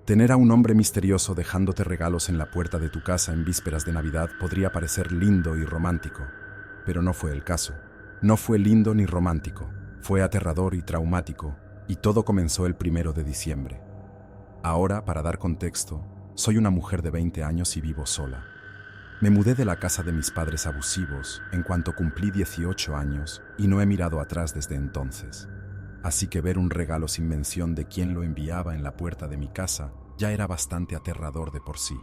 Tener a un hombre misterioso dejándote regalos en la puerta de tu casa en vísperas de Navidad podría parecer lindo y romántico, pero no fue el caso. No fue lindo ni romántico, fue aterrador y traumático, y todo comenzó el 1 de diciembre. Ahora, para dar contexto, soy una mujer de 20 años y vivo sola. Me mudé de la casa de mis padres abusivos en cuanto cumplí 18 años y no he mirado atrás desde entonces. Así que ver un regalo sin mención de quién lo enviaba en la puerta de mi casa ya era bastante aterrador de por sí.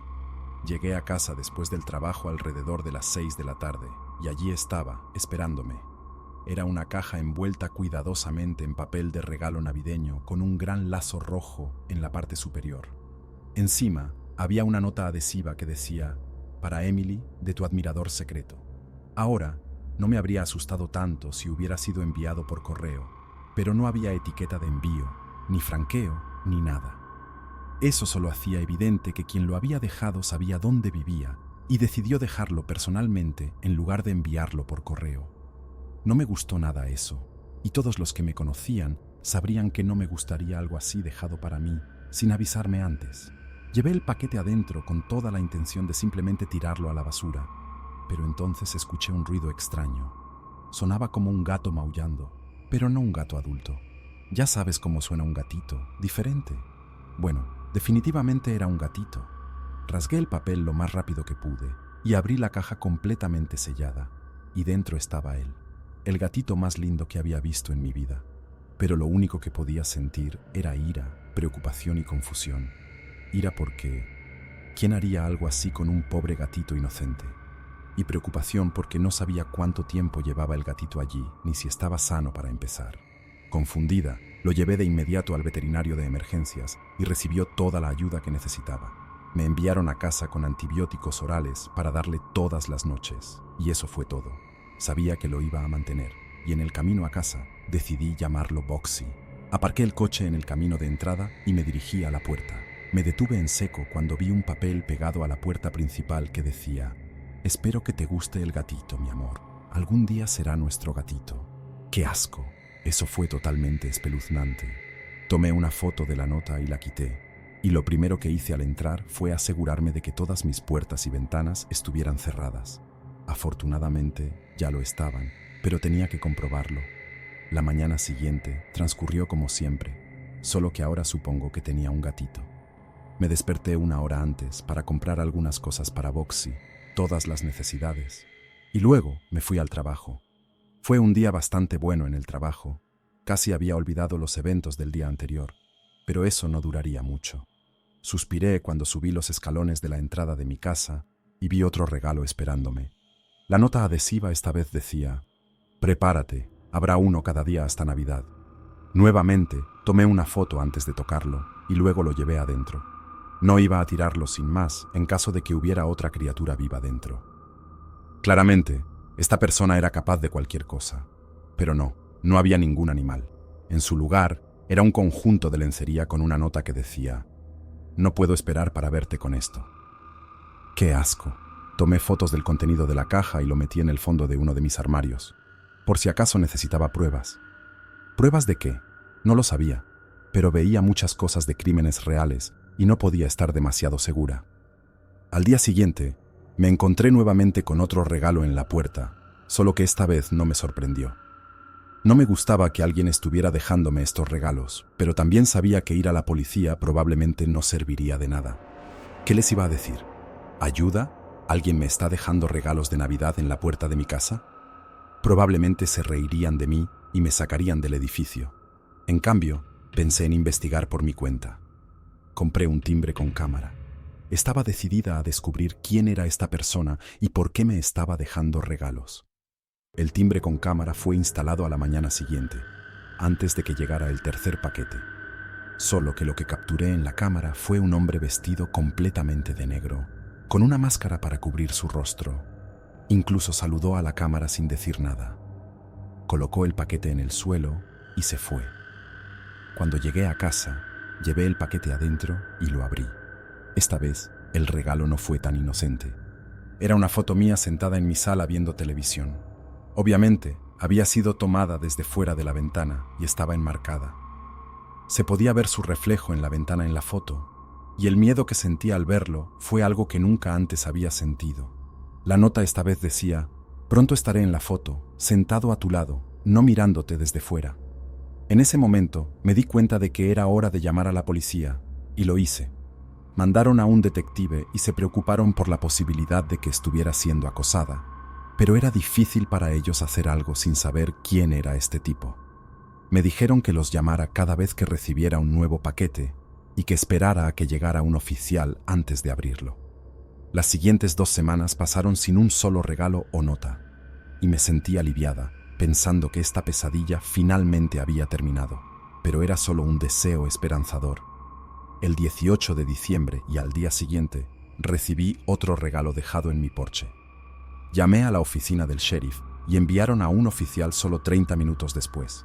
Llegué a casa después del trabajo alrededor de las 6 de la tarde y allí estaba, esperándome. Era una caja envuelta cuidadosamente en papel de regalo navideño con un gran lazo rojo en la parte superior. Encima había una nota adhesiva que decía: para Emily, de tu admirador secreto. Ahora, no me habría asustado tanto si hubiera sido enviado por correo, pero no había etiqueta de envío, ni franqueo, ni nada. Eso solo hacía evidente que quien lo había dejado sabía dónde vivía y decidió dejarlo personalmente en lugar de enviarlo por correo. No me gustó nada eso, y todos los que me conocían sabrían que no me gustaría algo así dejado para mí, sin avisarme antes. Llevé el paquete adentro con toda la intención de simplemente tirarlo a la basura, pero entonces escuché un ruido extraño. Sonaba como un gato maullando, pero no un gato adulto. Ya sabes cómo suena un gatito, diferente. Bueno, definitivamente era un gatito. Rasgué el papel lo más rápido que pude y abrí la caja completamente sellada, y dentro estaba él, el gatito más lindo que había visto en mi vida. Pero lo único que podía sentir era ira, preocupación y confusión. Ira porque ¿quién haría algo así con un pobre gatito inocente? Y preocupación porque no sabía cuánto tiempo llevaba el gatito allí, ni si estaba sano para empezar. Confundida, lo llevé de inmediato al veterinario de emergencias y recibió toda la ayuda que necesitaba. Me enviaron a casa con antibióticos orales para darle todas las noches, y eso fue todo. Sabía que lo iba a mantener, y en el camino a casa decidí llamarlo Boxy. Aparqué el coche en el camino de entrada y me dirigí a la puerta. Me detuve en seco cuando vi un papel pegado a la puerta principal que decía: espero que te guste el gatito, mi amor. Algún día será nuestro gatito. ¡Qué asco! Eso fue totalmente espeluznante. Tomé una foto de la nota y la quité, y lo primero que hice al entrar fue asegurarme de que todas mis puertas y ventanas estuvieran cerradas. Afortunadamente, ya lo estaban, pero tenía que comprobarlo. La mañana siguiente transcurrió como siempre, solo que ahora supongo que tenía un gatito. Me desperté una hora antes para comprar algunas cosas para Boxy, todas las necesidades, y luego me fui al trabajo. Fue un día bastante bueno en el trabajo. Casi había olvidado los eventos del día anterior, pero eso no duraría mucho. Suspiré cuando subí los escalones de la entrada de mi casa y vi otro regalo esperándome. La nota adhesiva esta vez decía: prepárate, habrá uno cada día hasta Navidad. Nuevamente, tomé una foto antes de tocarlo y luego lo llevé adentro. No iba a tirarlo sin más en caso de que hubiera otra criatura viva dentro. Claramente, esta persona era capaz de cualquier cosa, pero no había ningún animal. En su lugar, era un conjunto de lencería con una nota que decía: no puedo esperar para verte con esto. ¡Qué asco! Tomé fotos del contenido de la caja y lo metí en el fondo de uno de mis armarios, por si acaso necesitaba pruebas. ¿Pruebas de qué? No lo sabía, pero veía muchas cosas de crímenes reales y no podía estar demasiado segura. Al día siguiente, me encontré nuevamente con otro regalo en la puerta, solo que esta vez no me sorprendió. No me gustaba que alguien estuviera dejándome estos regalos, pero también sabía que ir a la policía probablemente no serviría de nada. ¿Qué les iba a decir? ¿Ayuda? ¿Alguien me está dejando regalos de Navidad en la puerta de mi casa? Probablemente se reirían de mí y me sacarían del edificio. En cambio, pensé en investigar por mi cuenta. Compré un timbre con cámara. Estaba decidida a descubrir quién era esta persona y por qué me estaba dejando regalos. El timbre con cámara fue instalado a la mañana siguiente, antes de que llegara el tercer paquete. Solo que lo que capturé en la cámara fue un hombre vestido completamente de negro, con una máscara para cubrir su rostro. Incluso saludó a la cámara sin decir nada. Colocó el paquete en el suelo y se fue. Cuando llegué a casa, llevé el paquete adentro y lo abrí. Esta vez, el regalo no fue tan inocente. Era una foto mía sentada en mi sala viendo televisión. Obviamente, había sido tomada desde fuera de la ventana y estaba enmarcada. Se podía ver su reflejo en la ventana en la foto, y el miedo que sentí al verlo fue algo que nunca antes había sentido. La nota esta vez decía: pronto estaré en la foto, sentado a tu lado, no mirándote desde fuera. En ese momento me di cuenta de que era hora de llamar a la policía, y lo hice. Mandaron a un detective y se preocuparon por la posibilidad de que estuviera siendo acosada, pero era difícil para ellos hacer algo sin saber quién era este tipo. Me dijeron que los llamara cada vez que recibiera un nuevo paquete y que esperara a que llegara un oficial antes de abrirlo. Las siguientes 2 semanas pasaron sin un solo regalo o nota, y me sentí aliviada, pensando que esta pesadilla finalmente había terminado, pero era solo un deseo esperanzador. El 18 de diciembre y al día siguiente, recibí otro regalo dejado en mi porche. Llamé a la oficina del sheriff y enviaron a un oficial solo 30 minutos después.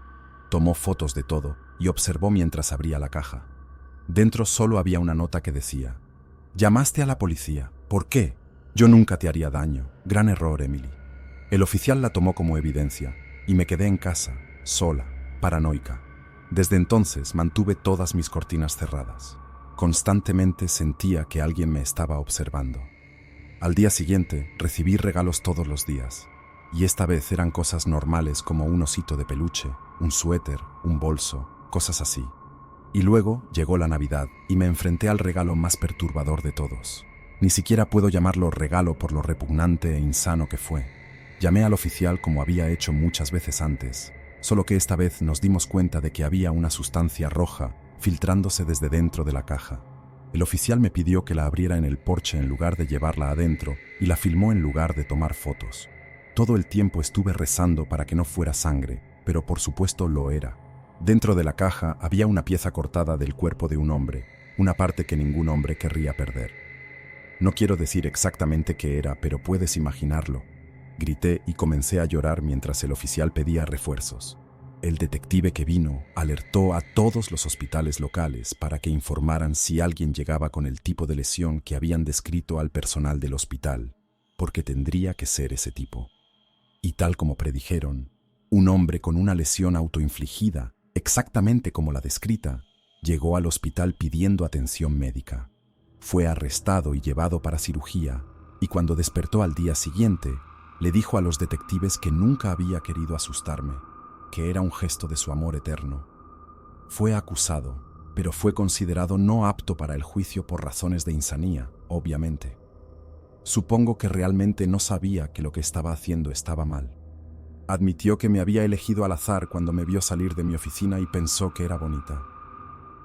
Tomó fotos de todo y observó mientras abría la caja. Dentro solo había una nota que decía: «Llamaste a la policía. ¿Por qué? Yo nunca te haría daño. Gran error, Emily». El oficial la tomó como evidencia y me quedé en casa, sola, paranoica. Desde entonces mantuve todas mis cortinas cerradas. Constantemente sentía que alguien me estaba observando. Al día siguiente recibí regalos todos los días, y esta vez eran cosas normales como un osito de peluche, un suéter, un bolso, cosas así. Y luego llegó la Navidad y me enfrenté al regalo más perturbador de todos. Ni siquiera puedo llamarlo regalo por lo repugnante e insano que fue. Llamé al oficial como había hecho muchas veces antes, solo que esta vez nos dimos cuenta de que había una sustancia roja filtrándose desde dentro de la caja. El oficial me pidió que la abriera en el porche en lugar de llevarla adentro y la filmó en lugar de tomar fotos. Todo el tiempo estuve rezando para que no fuera sangre, pero por supuesto lo era. Dentro de la caja había una pieza cortada del cuerpo de un hombre, una parte que ningún hombre querría perder. No quiero decir exactamente qué era, pero puedes imaginarlo. Grité y comencé a llorar mientras el oficial pedía refuerzos. El detective que vino alertó a todos los hospitales locales para que informaran si alguien llegaba con el tipo de lesión que habían descrito al personal del hospital, porque tendría que ser ese tipo. Y tal como predijeron, un hombre con una lesión autoinfligida, exactamente como la descrita, llegó al hospital pidiendo atención médica. Fue arrestado y llevado para cirugía, y cuando despertó al día siguiente, le dijo a los detectives que nunca había querido asustarme, que era un gesto de su amor eterno. Fue acusado, pero fue considerado no apto para el juicio por razones de insanía, obviamente. Supongo que realmente no sabía que lo que estaba haciendo estaba mal. Admitió que me había elegido al azar cuando me vio salir de mi oficina y pensó que era bonita.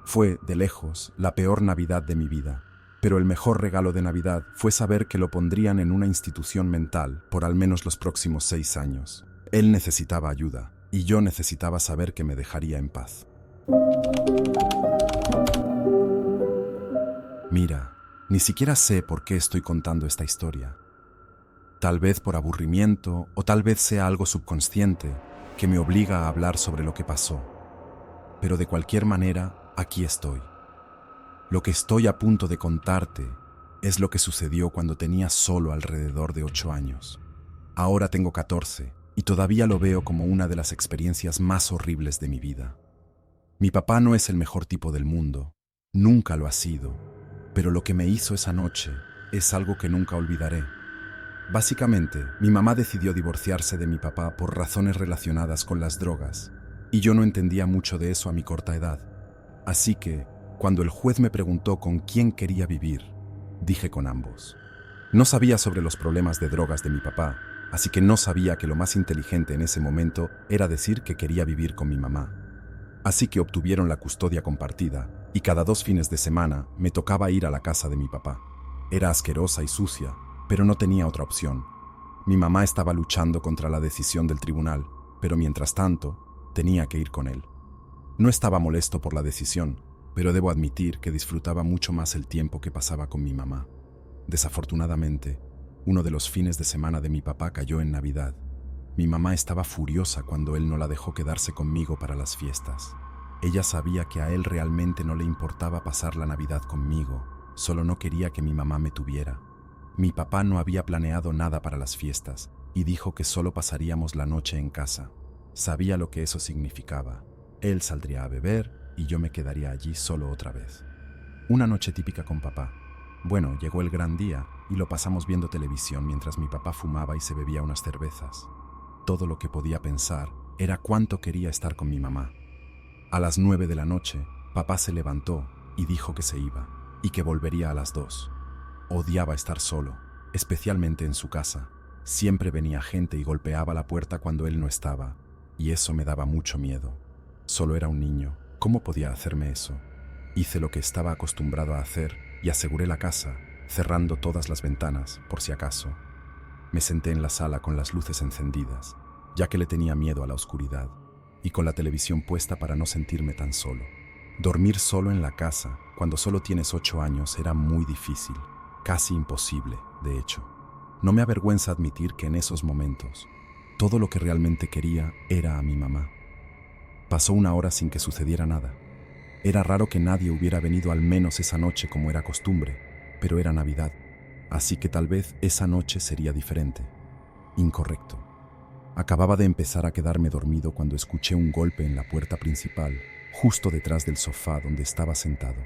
Fue, de lejos, la peor Navidad de mi vida, pero el mejor regalo de Navidad fue saber que lo pondrían en una institución mental por al menos los próximos 6 años. Él necesitaba ayuda, y yo necesitaba saber que me dejaría en paz. Mira, ni siquiera sé por qué estoy contando esta historia. Tal vez por aburrimiento o tal vez sea algo subconsciente que me obliga a hablar sobre lo que pasó. Pero de cualquier manera, aquí estoy. Lo que estoy a punto de contarte es lo que sucedió cuando tenía solo alrededor de 8 años. Ahora tengo 14 y todavía lo veo como una de las experiencias más horribles de mi vida. Mi papá no es el mejor tipo del mundo, nunca lo ha sido, pero lo que me hizo esa noche es algo que nunca olvidaré. Básicamente, mi mamá decidió divorciarse de mi papá por razones relacionadas con las drogas, y yo no entendía mucho de eso a mi corta edad. Así que, cuando el juez me preguntó con quién quería vivir, dije con ambos. No sabía sobre los problemas de drogas de mi papá, así que no sabía que lo más inteligente en ese momento era decir que quería vivir con mi mamá. Así que obtuvieron la custodia compartida, y cada 2 fines de semana me tocaba ir a la casa de mi papá. Era asquerosa y sucia, pero no tenía otra opción. Mi mamá estaba luchando contra la decisión del tribunal, pero mientras tanto, tenía que ir con él. No estaba molesto por la decisión, pero debo admitir que disfrutaba mucho más el tiempo que pasaba con mi mamá. Desafortunadamente, uno de los fines de semana de mi papá cayó en Navidad. Mi mamá estaba furiosa cuando él no la dejó quedarse conmigo para las fiestas. Ella sabía que a él realmente no le importaba pasar la Navidad conmigo, solo no quería que mi mamá me tuviera. Mi papá no había planeado nada para las fiestas y dijo que solo pasaríamos la noche en casa. Sabía lo que eso significaba. Él saldría a beber y yo me quedaría allí solo otra vez. Una noche típica con papá. Bueno, llegó el gran día y lo pasamos viendo televisión mientras mi papá fumaba y se bebía unas cervezas. Todo lo que podía pensar era cuánto quería estar con mi mamá. A las 9 de la noche, papá se levantó y dijo que se iba y que volvería a las 2. Odiaba estar solo, especialmente en su casa. Siempre venía gente y golpeaba la puerta cuando él no estaba, y eso me daba mucho miedo. Solo era un niño, ¿cómo podía hacerme eso? Hice lo que estaba acostumbrado a hacer y aseguré la casa, cerrando todas las ventanas, por si acaso. Me senté en la sala con las luces encendidas, ya que le tenía miedo a la oscuridad, y con la televisión puesta para no sentirme tan solo. Dormir solo en la casa, cuando solo tienes 8 años, era muy difícil, casi imposible, de hecho. No me avergüenza admitir que en esos momentos, todo lo que realmente quería era a mi mamá. Pasó una hora sin que sucediera nada. Era raro que nadie hubiera venido al menos esa noche como era costumbre, pero era Navidad, así que tal vez esa noche sería diferente. Incorrecto. Acababa de empezar a quedarme dormido cuando escuché un golpe en la puerta principal, justo detrás del sofá donde estaba sentado.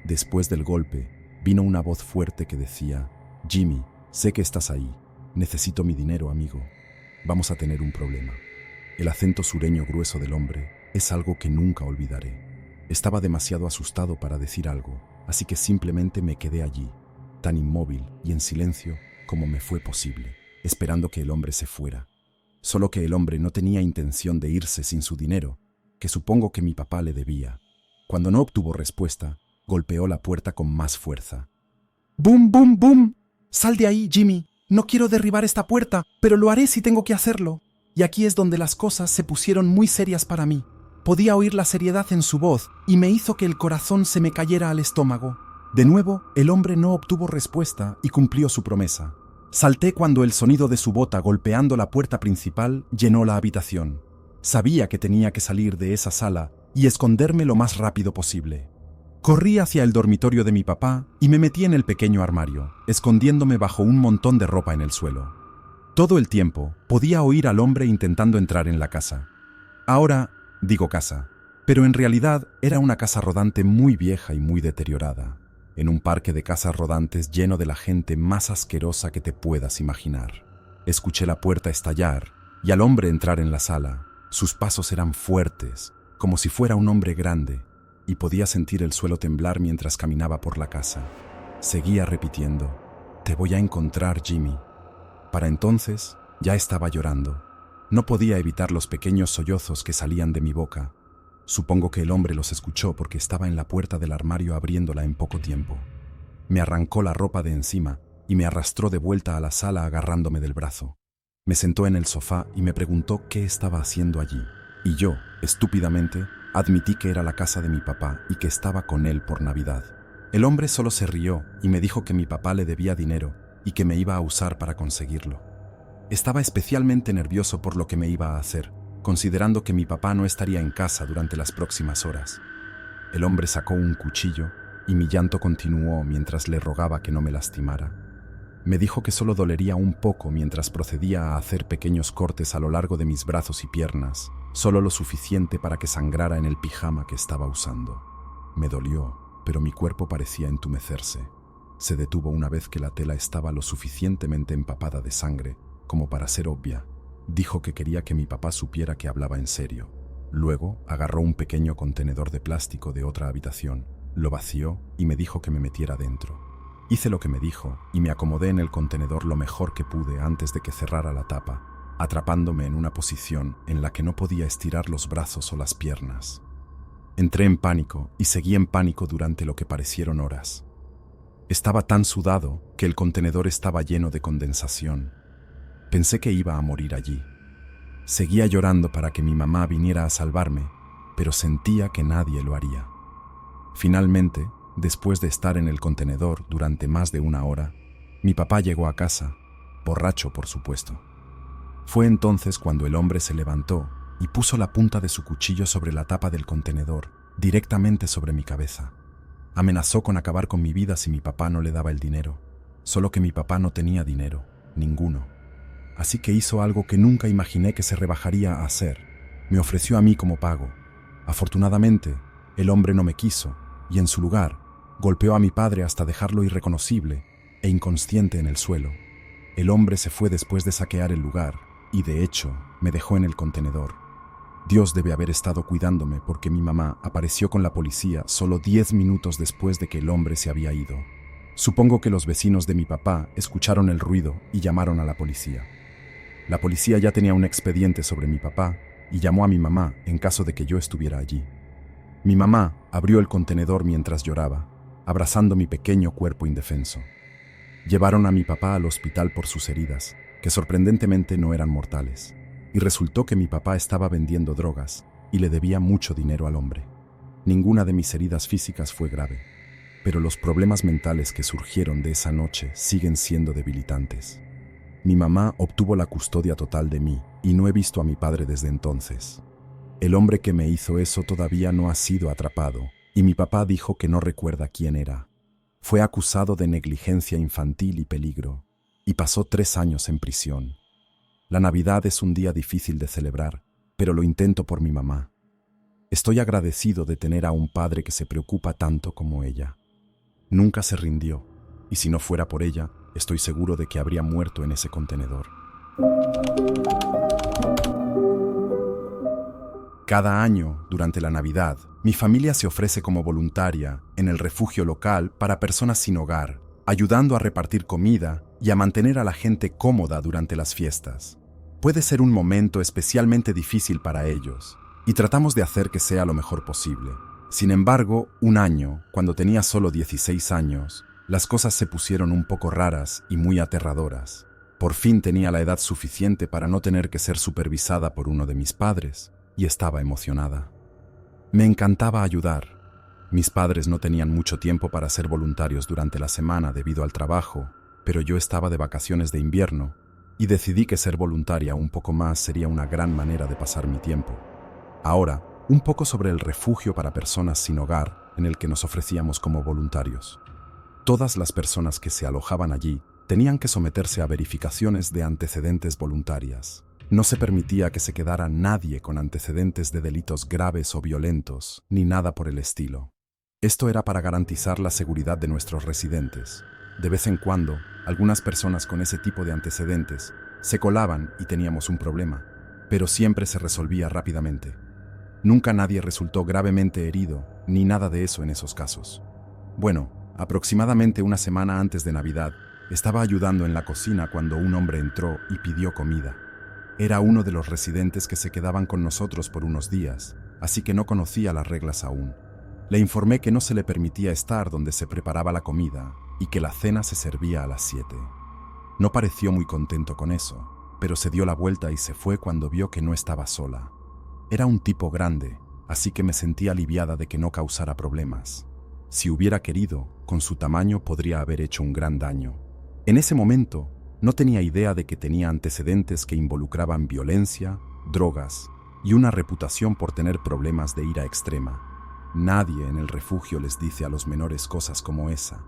Después del golpe, vino una voz fuerte que decía: «Jimmy, sé que estás ahí. Necesito mi dinero, amigo. Vamos a tener un problema». El acento sureño grueso del hombre es algo que nunca olvidaré. Estaba demasiado asustado para decir algo, así que simplemente me quedé allí, tan inmóvil y en silencio como me fue posible, esperando que el hombre se fuera. Solo que el hombre no tenía intención de irse sin su dinero, que supongo que mi papá le debía. Cuando no obtuvo respuesta, golpeó la puerta con más fuerza. «¡Bum, bum, bum! ¡Sal de ahí, Jimmy! No quiero derribar esta puerta, pero lo haré si tengo que hacerlo». Y aquí es donde las cosas se pusieron muy serias para mí. Podía oír la seriedad en su voz y me hizo que el corazón se me cayera al estómago. De nuevo, el hombre no obtuvo respuesta y cumplió su promesa. Salté cuando el sonido de su bota golpeando la puerta principal llenó la habitación. Sabía que tenía que salir de esa sala y esconderme lo más rápido posible. Corrí hacia el dormitorio de mi papá y me metí en el pequeño armario, escondiéndome bajo un montón de ropa en el suelo. Todo el tiempo podía oír al hombre intentando entrar en la casa. Ahora digo casa, pero en realidad era una casa rodante muy vieja y muy deteriorada, en un parque de casas rodantes lleno de la gente más asquerosa que te puedas imaginar. Escuché la puerta estallar y al hombre entrar en la sala. Sus pasos eran fuertes, como si fuera un hombre grande, y podía sentir el suelo temblar mientras caminaba por la casa. Seguía repitiendo: «Te voy a encontrar, Jimmy». Para entonces ya estaba llorando. No podía evitar los pequeños sollozos que salían de mi boca. Supongo que el hombre los escuchó porque estaba en la puerta del armario abriéndola en poco tiempo. Me arrancó la ropa de encima y me arrastró de vuelta a la sala agarrándome del brazo. Me sentó en el sofá y me preguntó qué estaba haciendo allí. Y yo, estúpidamente, admití que era la casa de mi papá y que estaba con él por Navidad. El hombre solo se rió y me dijo que mi papá le debía dinero y que me iba a usar para conseguirlo. Estaba especialmente nervioso por lo que me iba a hacer, considerando que mi papá no estaría en casa durante las próximas horas. El hombre sacó un cuchillo y mi llanto continuó mientras le rogaba que no me lastimara. Me dijo que solo dolería un poco mientras procedía a hacer pequeños cortes a lo largo de mis brazos y piernas, solo lo suficiente para que sangrara en el pijama que estaba usando. Me dolió, pero mi cuerpo parecía entumecerse. Se detuvo una vez que la tela estaba lo suficientemente empapada de sangre como para ser obvia. Dijo que quería que mi papá supiera que hablaba en serio. Luego agarró un pequeño contenedor de plástico de otra habitación, lo vació y me dijo que me metiera dentro. Hice lo que me dijo y me acomodé en el contenedor lo mejor que pude antes de que cerrara la tapa, atrapándome en una posición en la que no podía estirar los brazos o las piernas. Entré en pánico y seguí en pánico durante lo que parecieron horas. Estaba tan sudado que el contenedor estaba lleno de condensación. Pensé que iba a morir allí. Seguía llorando para que mi mamá viniera a salvarme, pero sentía que nadie lo haría. Finalmente, después de estar en el contenedor durante más de 1 hora, mi papá llegó a casa, borracho por supuesto. Fue entonces cuando el hombre se levantó y puso la punta de su cuchillo sobre la tapa del contenedor, directamente sobre mi cabeza. Amenazó con acabar con mi vida si mi papá no le daba el dinero, solo que mi papá no tenía dinero, ninguno. Así que hizo algo que nunca imaginé que se rebajaría a hacer. Me ofreció a mí como pago. Afortunadamente, el hombre no me quiso, y en su lugar, Golpeó a mi padre hasta dejarlo irreconocible e inconsciente en el suelo. El hombre se fue después de saquear el lugar y, de hecho, me dejó en el contenedor. Dios debe haber estado cuidándome porque mi mamá apareció con la policía solo 10 minutos después de que el hombre se había ido. Supongo que los vecinos de mi papá escucharon el ruido y llamaron a la policía. La policía ya tenía un expediente sobre mi papá y llamó a mi mamá en caso de que yo estuviera allí. Mi mamá abrió el contenedor mientras lloraba, abrazando mi pequeño cuerpo indefenso. Llevaron a mi papá al hospital por sus heridas, que sorprendentemente no eran mortales, y resultó que mi papá estaba vendiendo drogas y le debía mucho dinero al hombre. Ninguna de mis heridas físicas fue grave, pero los problemas mentales que surgieron de esa noche siguen siendo debilitantes. Mi mamá obtuvo la custodia total de mí y no he visto a mi padre desde entonces. El hombre que me hizo eso todavía no ha sido atrapado y mi papá dijo que no recuerda quién era. Fue acusado de negligencia infantil y peligro y pasó 3 años en prisión. La Navidad es un día difícil de celebrar, pero lo intento por mi mamá. Estoy agradecido de tener a un padre que se preocupa tanto como ella. Nunca se rindió, y si no fuera por ella, estoy seguro de que habría muerto en ese contenedor. Cada año, durante la Navidad, mi familia se ofrece como voluntaria en el refugio local para personas sin hogar, ayudando a repartir comida y a mantener a la gente cómoda durante las fiestas. Puede ser un momento especialmente difícil para ellos, y tratamos de hacer que sea lo mejor posible. Sin embargo, un año, cuando tenía solo 16 años, las cosas se pusieron un poco raras y muy aterradoras. Por fin tenía la edad suficiente para no tener que ser supervisada por uno de mis padres, y estaba emocionada. Me encantaba ayudar. Mis padres no tenían mucho tiempo para ser voluntarios durante la semana debido al trabajo, pero yo estaba de vacaciones de invierno y decidí que ser voluntaria un poco más sería una gran manera de pasar mi tiempo. Ahora, un poco sobre el refugio para personas sin hogar en el que nos ofrecíamos como voluntarios. Todas las personas que se alojaban allí tenían que someterse a verificaciones de antecedentes voluntarias. No se permitía que se quedara nadie con antecedentes de delitos graves o violentos, ni nada por el estilo. Esto era para garantizar la seguridad de nuestros residentes. De vez en cuando, algunas personas con ese tipo de antecedentes se colaban y teníamos un problema, pero siempre se resolvía rápidamente. Nunca nadie resultó gravemente herido, ni nada de eso en esos casos. Bueno, aproximadamente una semana antes de Navidad, estaba ayudando en la cocina cuando un hombre entró y pidió comida. Era uno de los residentes que se quedaban con nosotros por unos días, así que no conocía las reglas aún. Le informé que no se le permitía estar donde se preparaba la comida y que la cena se servía a las 7. No pareció muy contento con eso, pero se dio la vuelta y se fue cuando vio que no estaba sola. Era un tipo grande, así que me sentí aliviada de que no causara problemas. Si hubiera querido, con su tamaño podría haber hecho un gran daño. En ese momento, no tenía idea de que tenía antecedentes que involucraban violencia, drogas y una reputación por tener problemas de ira extrema. Nadie en el refugio les dice a los menores cosas como esa.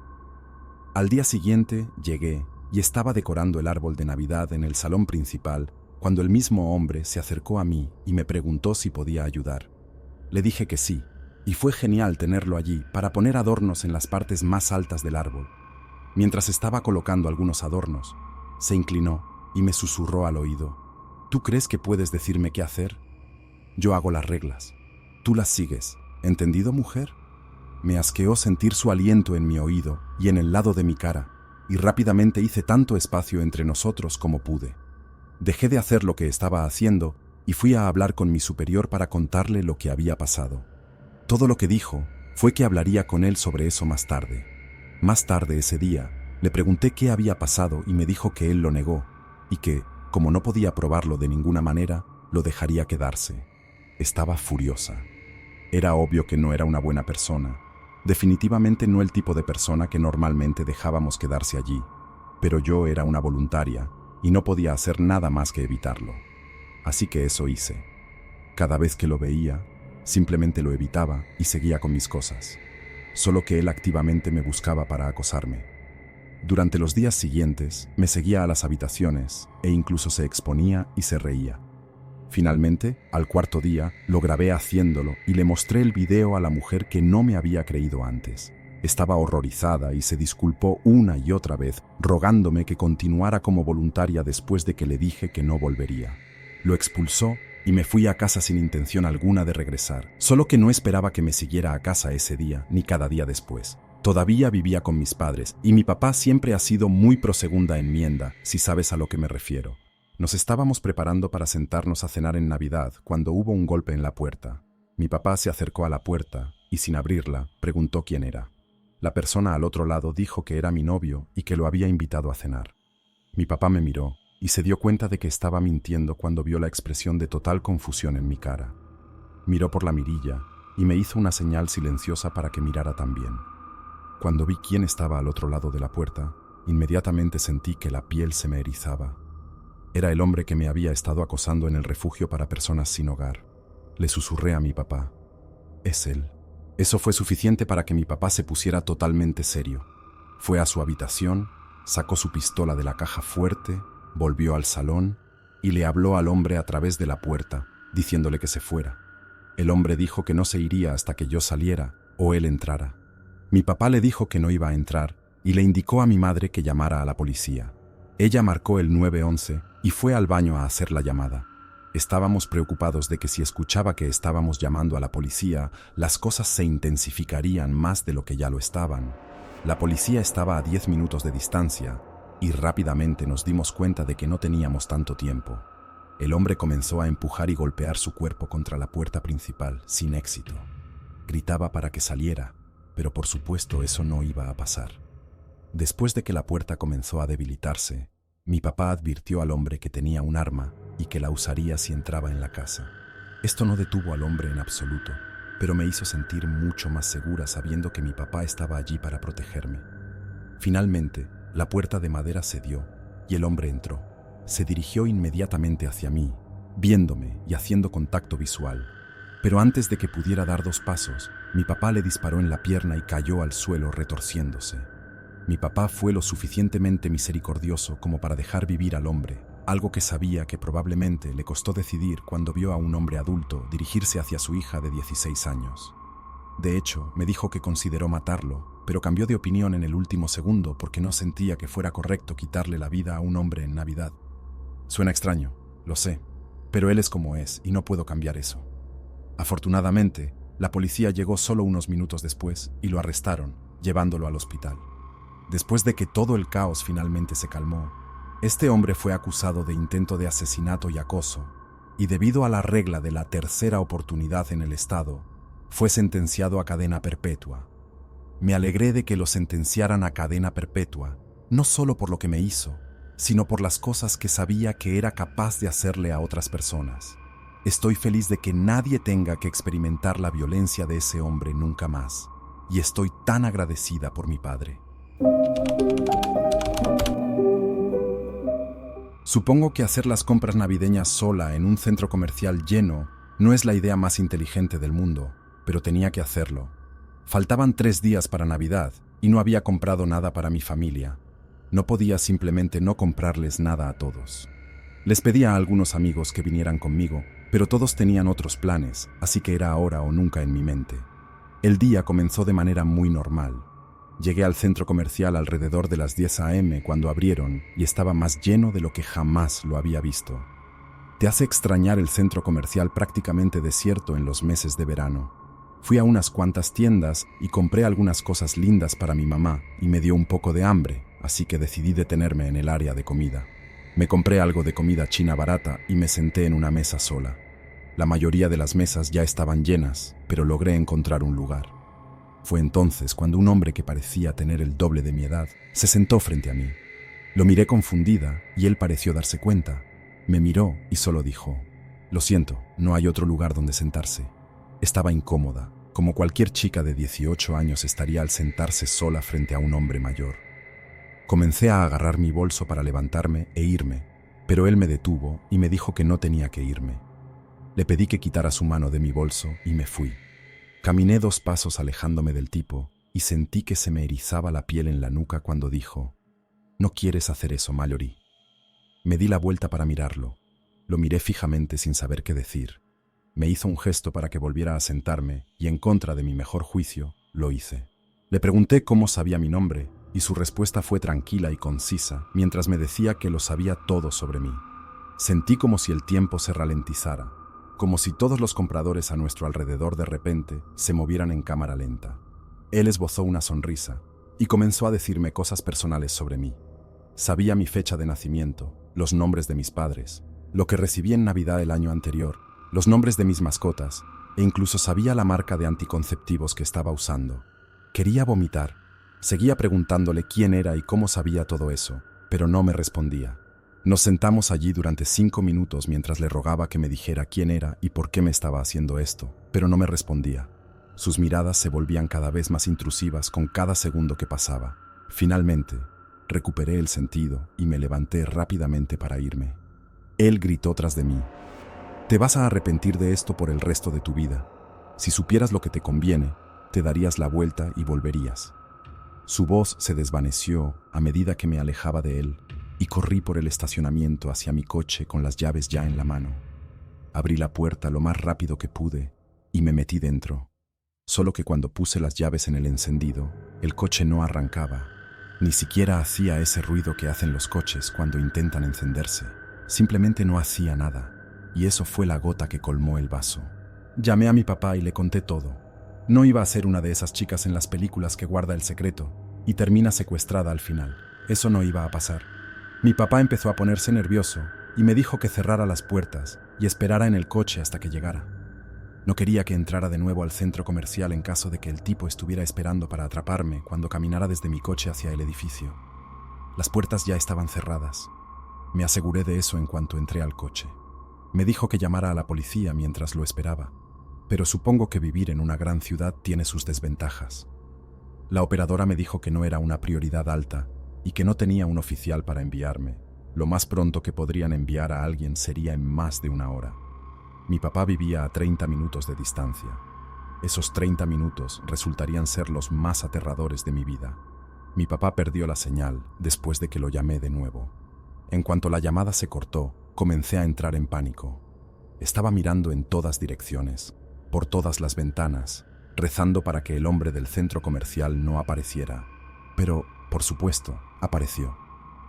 Al día siguiente llegué y estaba decorando el árbol de Navidad en el salón principal cuando el mismo hombre se acercó a mí y me preguntó si podía ayudar. Le dije que sí, y fue genial tenerlo allí para poner adornos en las partes más altas del árbol. Mientras estaba colocando algunos adornos, se inclinó y me susurró al oído: ¿Tú crees que puedes decirme qué hacer? Yo hago las reglas. Tú las sigues. ¿Entendido, mujer? Me asqueó sentir su aliento en mi oído y en el lado de mi cara, y rápidamente hice tanto espacio entre nosotros como pude. Dejé de hacer lo que estaba haciendo y fui a hablar con mi superior para contarle lo que había pasado. Todo lo que dijo fue que hablaría con él sobre eso más tarde. Más tarde ese día, le pregunté qué había pasado y me dijo que él lo negó y que, como no podía probarlo de ninguna manera, lo dejaría quedarse. Estaba furiosa. Era obvio que no era una buena persona. Definitivamente no el tipo de persona que normalmente dejábamos quedarse allí. Pero yo era una voluntaria y no podía hacer nada más que evitarlo. Así que eso hice. Cada vez que lo veía, simplemente lo evitaba y seguía con mis cosas. Solo que él activamente me buscaba para acosarme. Durante los días siguientes, me seguía a las habitaciones e incluso se exponía y se reía. Finalmente, al 4.º día, lo grabé haciéndolo y le mostré el video a la mujer que no me había creído antes. Estaba horrorizada y se disculpó una y otra vez, rogándome que continuara como voluntaria después de que le dije que no volvería. Lo expulsó y me fui a casa sin intención alguna de regresar, solo que no esperaba que me siguiera a casa ese día ni cada día después. Todavía vivía con mis padres y mi papá siempre ha sido muy pro segunda enmienda, si sabes a lo que me refiero. Nos estábamos preparando para sentarnos a cenar en Navidad cuando hubo un golpe en la puerta. Mi papá se acercó a la puerta y sin abrirla preguntó quién era. La persona al otro lado dijo que era mi novio y que lo había invitado a cenar. Mi papá me miró y se dio cuenta de que estaba mintiendo cuando vio la expresión de total confusión en mi cara. Miró por la mirilla y me hizo una señal silenciosa para que mirara también. Cuando vi quién estaba al otro lado de la puerta, inmediatamente sentí que la piel se me erizaba. Era el hombre que me había estado acosando en el refugio para personas sin hogar. Le susurré a mi papá: «Es él». Eso fue suficiente para que mi papá se pusiera totalmente serio. Fue a su habitación, sacó su pistola de la caja fuerte, volvió al salón y le habló al hombre a través de la puerta, diciéndole que se fuera. El hombre dijo que no se iría hasta que yo saliera o él entrara. Mi papá le dijo que no iba a entrar y le indicó a mi madre que llamara a la policía. Ella marcó el 911 y fue al baño a hacer la llamada. Estábamos preocupados de que si escuchaba que estábamos llamando a la policía, las cosas se intensificarían más de lo que ya lo estaban. La policía estaba a 10 minutos de distancia y rápidamente nos dimos cuenta de que no teníamos tanto tiempo. El hombre comenzó a empujar y golpear su cuerpo contra la puerta principal, sin éxito. Gritaba para que saliera, pero por supuesto eso no iba a pasar. Después de que la puerta comenzó a debilitarse, mi papá advirtió al hombre que tenía un arma y que la usaría si entraba en la casa. Esto no detuvo al hombre en absoluto, pero me hizo sentir mucho más segura sabiendo que mi papá estaba allí para protegerme. Finalmente, la puerta de madera cedió y el hombre entró. Se dirigió inmediatamente hacia mí, viéndome y haciendo contacto visual. Pero antes de que pudiera dar 2 pasos, mi papá le disparó en la pierna y cayó al suelo retorciéndose. Mi papá fue lo suficientemente misericordioso como para dejar vivir al hombre, algo que sabía que probablemente le costó decidir cuando vio a un hombre adulto dirigirse hacia su hija de 16 años. De hecho, me dijo que consideró matarlo, pero cambió de opinión en el último segundo porque no sentía que fuera correcto quitarle la vida a un hombre en Navidad. Suena extraño, lo sé, pero él es como es y no puedo cambiar eso. Afortunadamente, la policía llegó solo unos minutos después y lo arrestaron, llevándolo al hospital. Después de que todo el caos finalmente se calmó, este hombre fue acusado de intento de asesinato y acoso, y debido a la regla de la tercera oportunidad en el estado, fue sentenciado a cadena perpetua. Me alegré de que lo sentenciaran a cadena perpetua, no solo por lo que me hizo, sino por las cosas que sabía que era capaz de hacerle a otras personas. Estoy feliz de que nadie tenga que experimentar la violencia de ese hombre nunca más, y estoy tan agradecida por mi padre. Supongo que hacer las compras navideñas sola en un centro comercial lleno no es la idea más inteligente del mundo, pero tenía que hacerlo. Faltaban 3 días para Navidad y no había comprado nada para mi familia. No podía simplemente no comprarles nada a todos. Les pedí a algunos amigos que vinieran conmigo, pero todos tenían otros planes, así que era ahora o nunca en mi mente. El día comenzó de manera muy normal. Llegué al centro comercial alrededor de las 10 a.m. cuando abrieron y estaba más lleno de lo que jamás lo había visto. Te hace extrañar el centro comercial prácticamente desierto en los meses de verano. Fui a unas cuantas tiendas y compré algunas cosas lindas para mi mamá y me dio un poco de hambre, así que decidí detenerme en el área de comida. Me compré algo de comida china barata y me senté en una mesa sola. La mayoría de las mesas ya estaban llenas, pero logré encontrar un lugar. Fue entonces cuando un hombre que parecía tener el doble de mi edad se sentó frente a mí. Lo miré confundida y él pareció darse cuenta. Me miró y solo dijo: «Lo siento, no hay otro lugar donde sentarse». Estaba incómoda, como cualquier chica de 18 años estaría al sentarse sola frente a un hombre mayor. Comencé a agarrar mi bolso para levantarme e irme, pero él me detuvo y me dijo que no tenía que irme. Le pedí que quitara su mano de mi bolso y me fui. Caminé 2 pasos alejándome del tipo y sentí que se me erizaba la piel en la nuca cuando dijo: «No quieres hacer eso, Mallory». Me di la vuelta para mirarlo. Lo miré fijamente sin saber qué decir. Me hizo un gesto para que volviera a sentarme y en contra de mi mejor juicio, lo hice. Le pregunté cómo sabía mi nombre, y su respuesta fue tranquila y concisa, mientras me decía que lo sabía todo sobre mí. Sentí como si el tiempo se ralentizara, como si todos los compradores a nuestro alrededor de repente se movieran en cámara lenta. Él esbozó una sonrisa y comenzó a decirme cosas personales sobre mí. Sabía mi fecha de nacimiento, los nombres de mis padres, lo que recibí en Navidad el año anterior, los nombres de mis mascotas, e incluso sabía la marca de anticonceptivos que estaba usando. Quería vomitar. Seguía preguntándole quién era y cómo sabía todo eso, pero no me respondía. Nos sentamos allí durante 5 minutos mientras le rogaba que me dijera quién era y por qué me estaba haciendo esto, pero no me respondía. Sus miradas se volvían cada vez más intrusivas con cada segundo que pasaba. Finalmente, recuperé el sentido y me levanté rápidamente para irme. Él gritó tras de mí: «Te vas a arrepentir de esto por el resto de tu vida. Si supieras lo que te conviene, te darías la vuelta y volverías». Su voz se desvaneció a medida que me alejaba de él y corrí por el estacionamiento hacia mi coche con las llaves ya en la mano. Abrí la puerta lo más rápido que pude y me metí dentro. Solo que cuando puse las llaves en el encendido, el coche no arrancaba. Ni siquiera hacía ese ruido que hacen los coches cuando intentan encenderse. Simplemente no hacía nada, y eso fue la gota que colmó el vaso. Llamé a mi papá y le conté todo. No iba a ser una de esas chicas en las películas que guarda el secreto y termina secuestrada al final. Eso no iba a pasar. Mi papá empezó a ponerse nervioso y me dijo que cerrara las puertas y esperara en el coche hasta que llegara. No quería que entrara de nuevo al centro comercial en caso de que el tipo estuviera esperando para atraparme cuando caminara desde mi coche hacia el edificio. Las puertas ya estaban cerradas. Me aseguré de eso en cuanto entré al coche. Me dijo que llamara a la policía mientras lo esperaba, pero supongo que vivir en una gran ciudad tiene sus desventajas. La operadora me dijo que no era una prioridad alta y que no tenía un oficial para enviarme. Lo más pronto que podrían enviar a alguien sería en más de 1 hora. Mi papá vivía a 30 minutos de distancia. Esos 30 minutos resultarían ser los más aterradores de mi vida. Mi papá perdió la señal después de que lo llamé de nuevo. En cuanto la llamada se cortó, comencé a entrar en pánico. Estaba mirando en todas direcciones, por todas las ventanas, rezando para que el hombre del centro comercial no apareciera. Pero, por supuesto, apareció.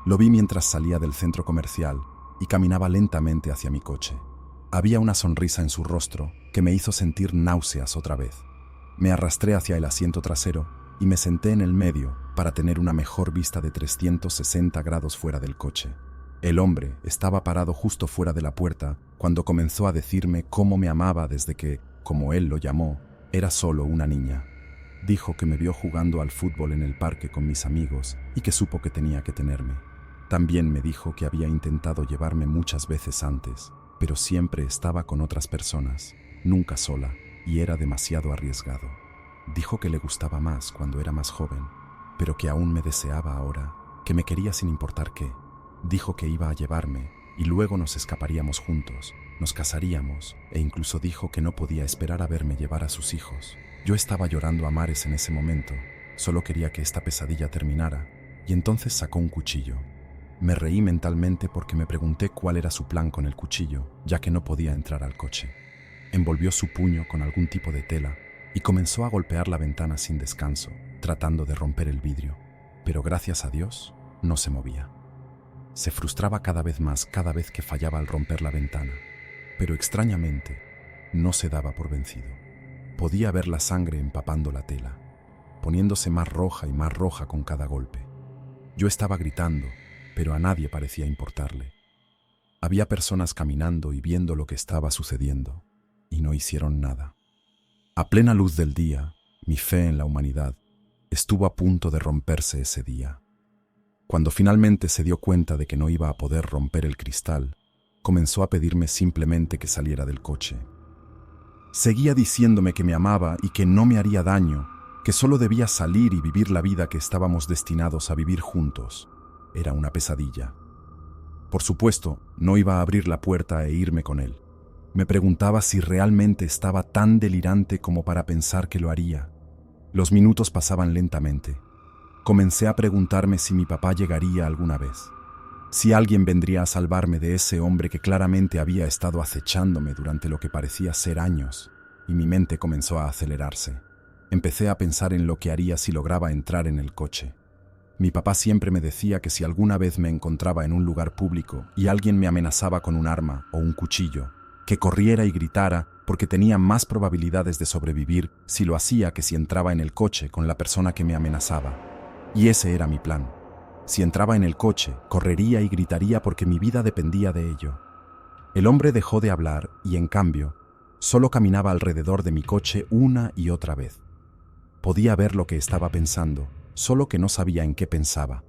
Lo vi mientras salía del centro comercial y caminaba lentamente hacia mi coche. Había una sonrisa en su rostro que me hizo sentir náuseas otra vez. Me arrastré hacia el asiento trasero y me senté en el medio para tener una mejor vista de 360 grados fuera del coche. El hombre estaba parado justo fuera de la puerta cuando comenzó a decirme cómo me amaba desde que, como él lo llamó, era solo una niña. Dijo que me vio jugando al fútbol en el parque con mis amigos y que supo que tenía que tenerme. También me dijo que había intentado llevarme muchas veces antes, pero siempre estaba con otras personas, nunca sola, y era demasiado arriesgado. Dijo que le gustaba más cuando era más joven, pero que aún me deseaba ahora, que me quería sin importar qué. Dijo que iba a llevarme y luego nos escaparíamos juntos, nos casaríamos, e incluso dijo que no podía esperar a verme llevar a sus hijos. Yo estaba llorando a mares en ese momento, solo quería que esta pesadilla terminara, y entonces sacó un cuchillo. Me reí mentalmente porque me pregunté cuál era su plan con el cuchillo, ya que no podía entrar al coche. Envolvió su puño con algún tipo de tela y comenzó a golpear la ventana sin descanso, tratando de romper el vidrio, pero gracias a Dios no se movía. Se frustraba cada vez más cada vez que fallaba al romper la ventana, pero extrañamente no se daba por vencido. Podía ver la sangre empapando la tela, poniéndose más roja y más roja con cada golpe. Yo estaba gritando, pero a nadie parecía importarle. Había personas caminando y viendo lo que estaba sucediendo, y no hicieron nada. A plena luz del día, mi fe en la humanidad estuvo a punto de romperse ese día. Cuando finalmente se dio cuenta de que no iba a poder romper el cristal, comenzó a pedirme simplemente que saliera del coche. Seguía diciéndome que me amaba y que no me haría daño, que solo debía salir y vivir la vida que estábamos destinados a vivir juntos. Era una pesadilla. Por supuesto, no iba a abrir la puerta e irme con él. Me preguntaba si realmente estaba tan delirante como para pensar que lo haría. Los minutos pasaban lentamente. Comencé a preguntarme si mi papá llegaría alguna vez. Si alguien vendría a salvarme de ese hombre que claramente había estado acechándome durante lo que parecía ser años, y mi mente comenzó a acelerarse. Empecé a pensar en lo que haría si lograba entrar en el coche. Mi papá siempre me decía que si alguna vez me encontraba en un lugar público y alguien me amenazaba con un arma o un cuchillo, que corriera y gritara porque tenía más probabilidades de sobrevivir si lo hacía que si entraba en el coche con la persona que me amenazaba. Y ese era mi plan. Si entraba en el coche, correría y gritaría porque mi vida dependía de ello. El hombre dejó de hablar y, en cambio, solo caminaba alrededor de mi coche una y otra vez. Podía ver lo que estaba pensando, solo que no sabía en qué pensaba.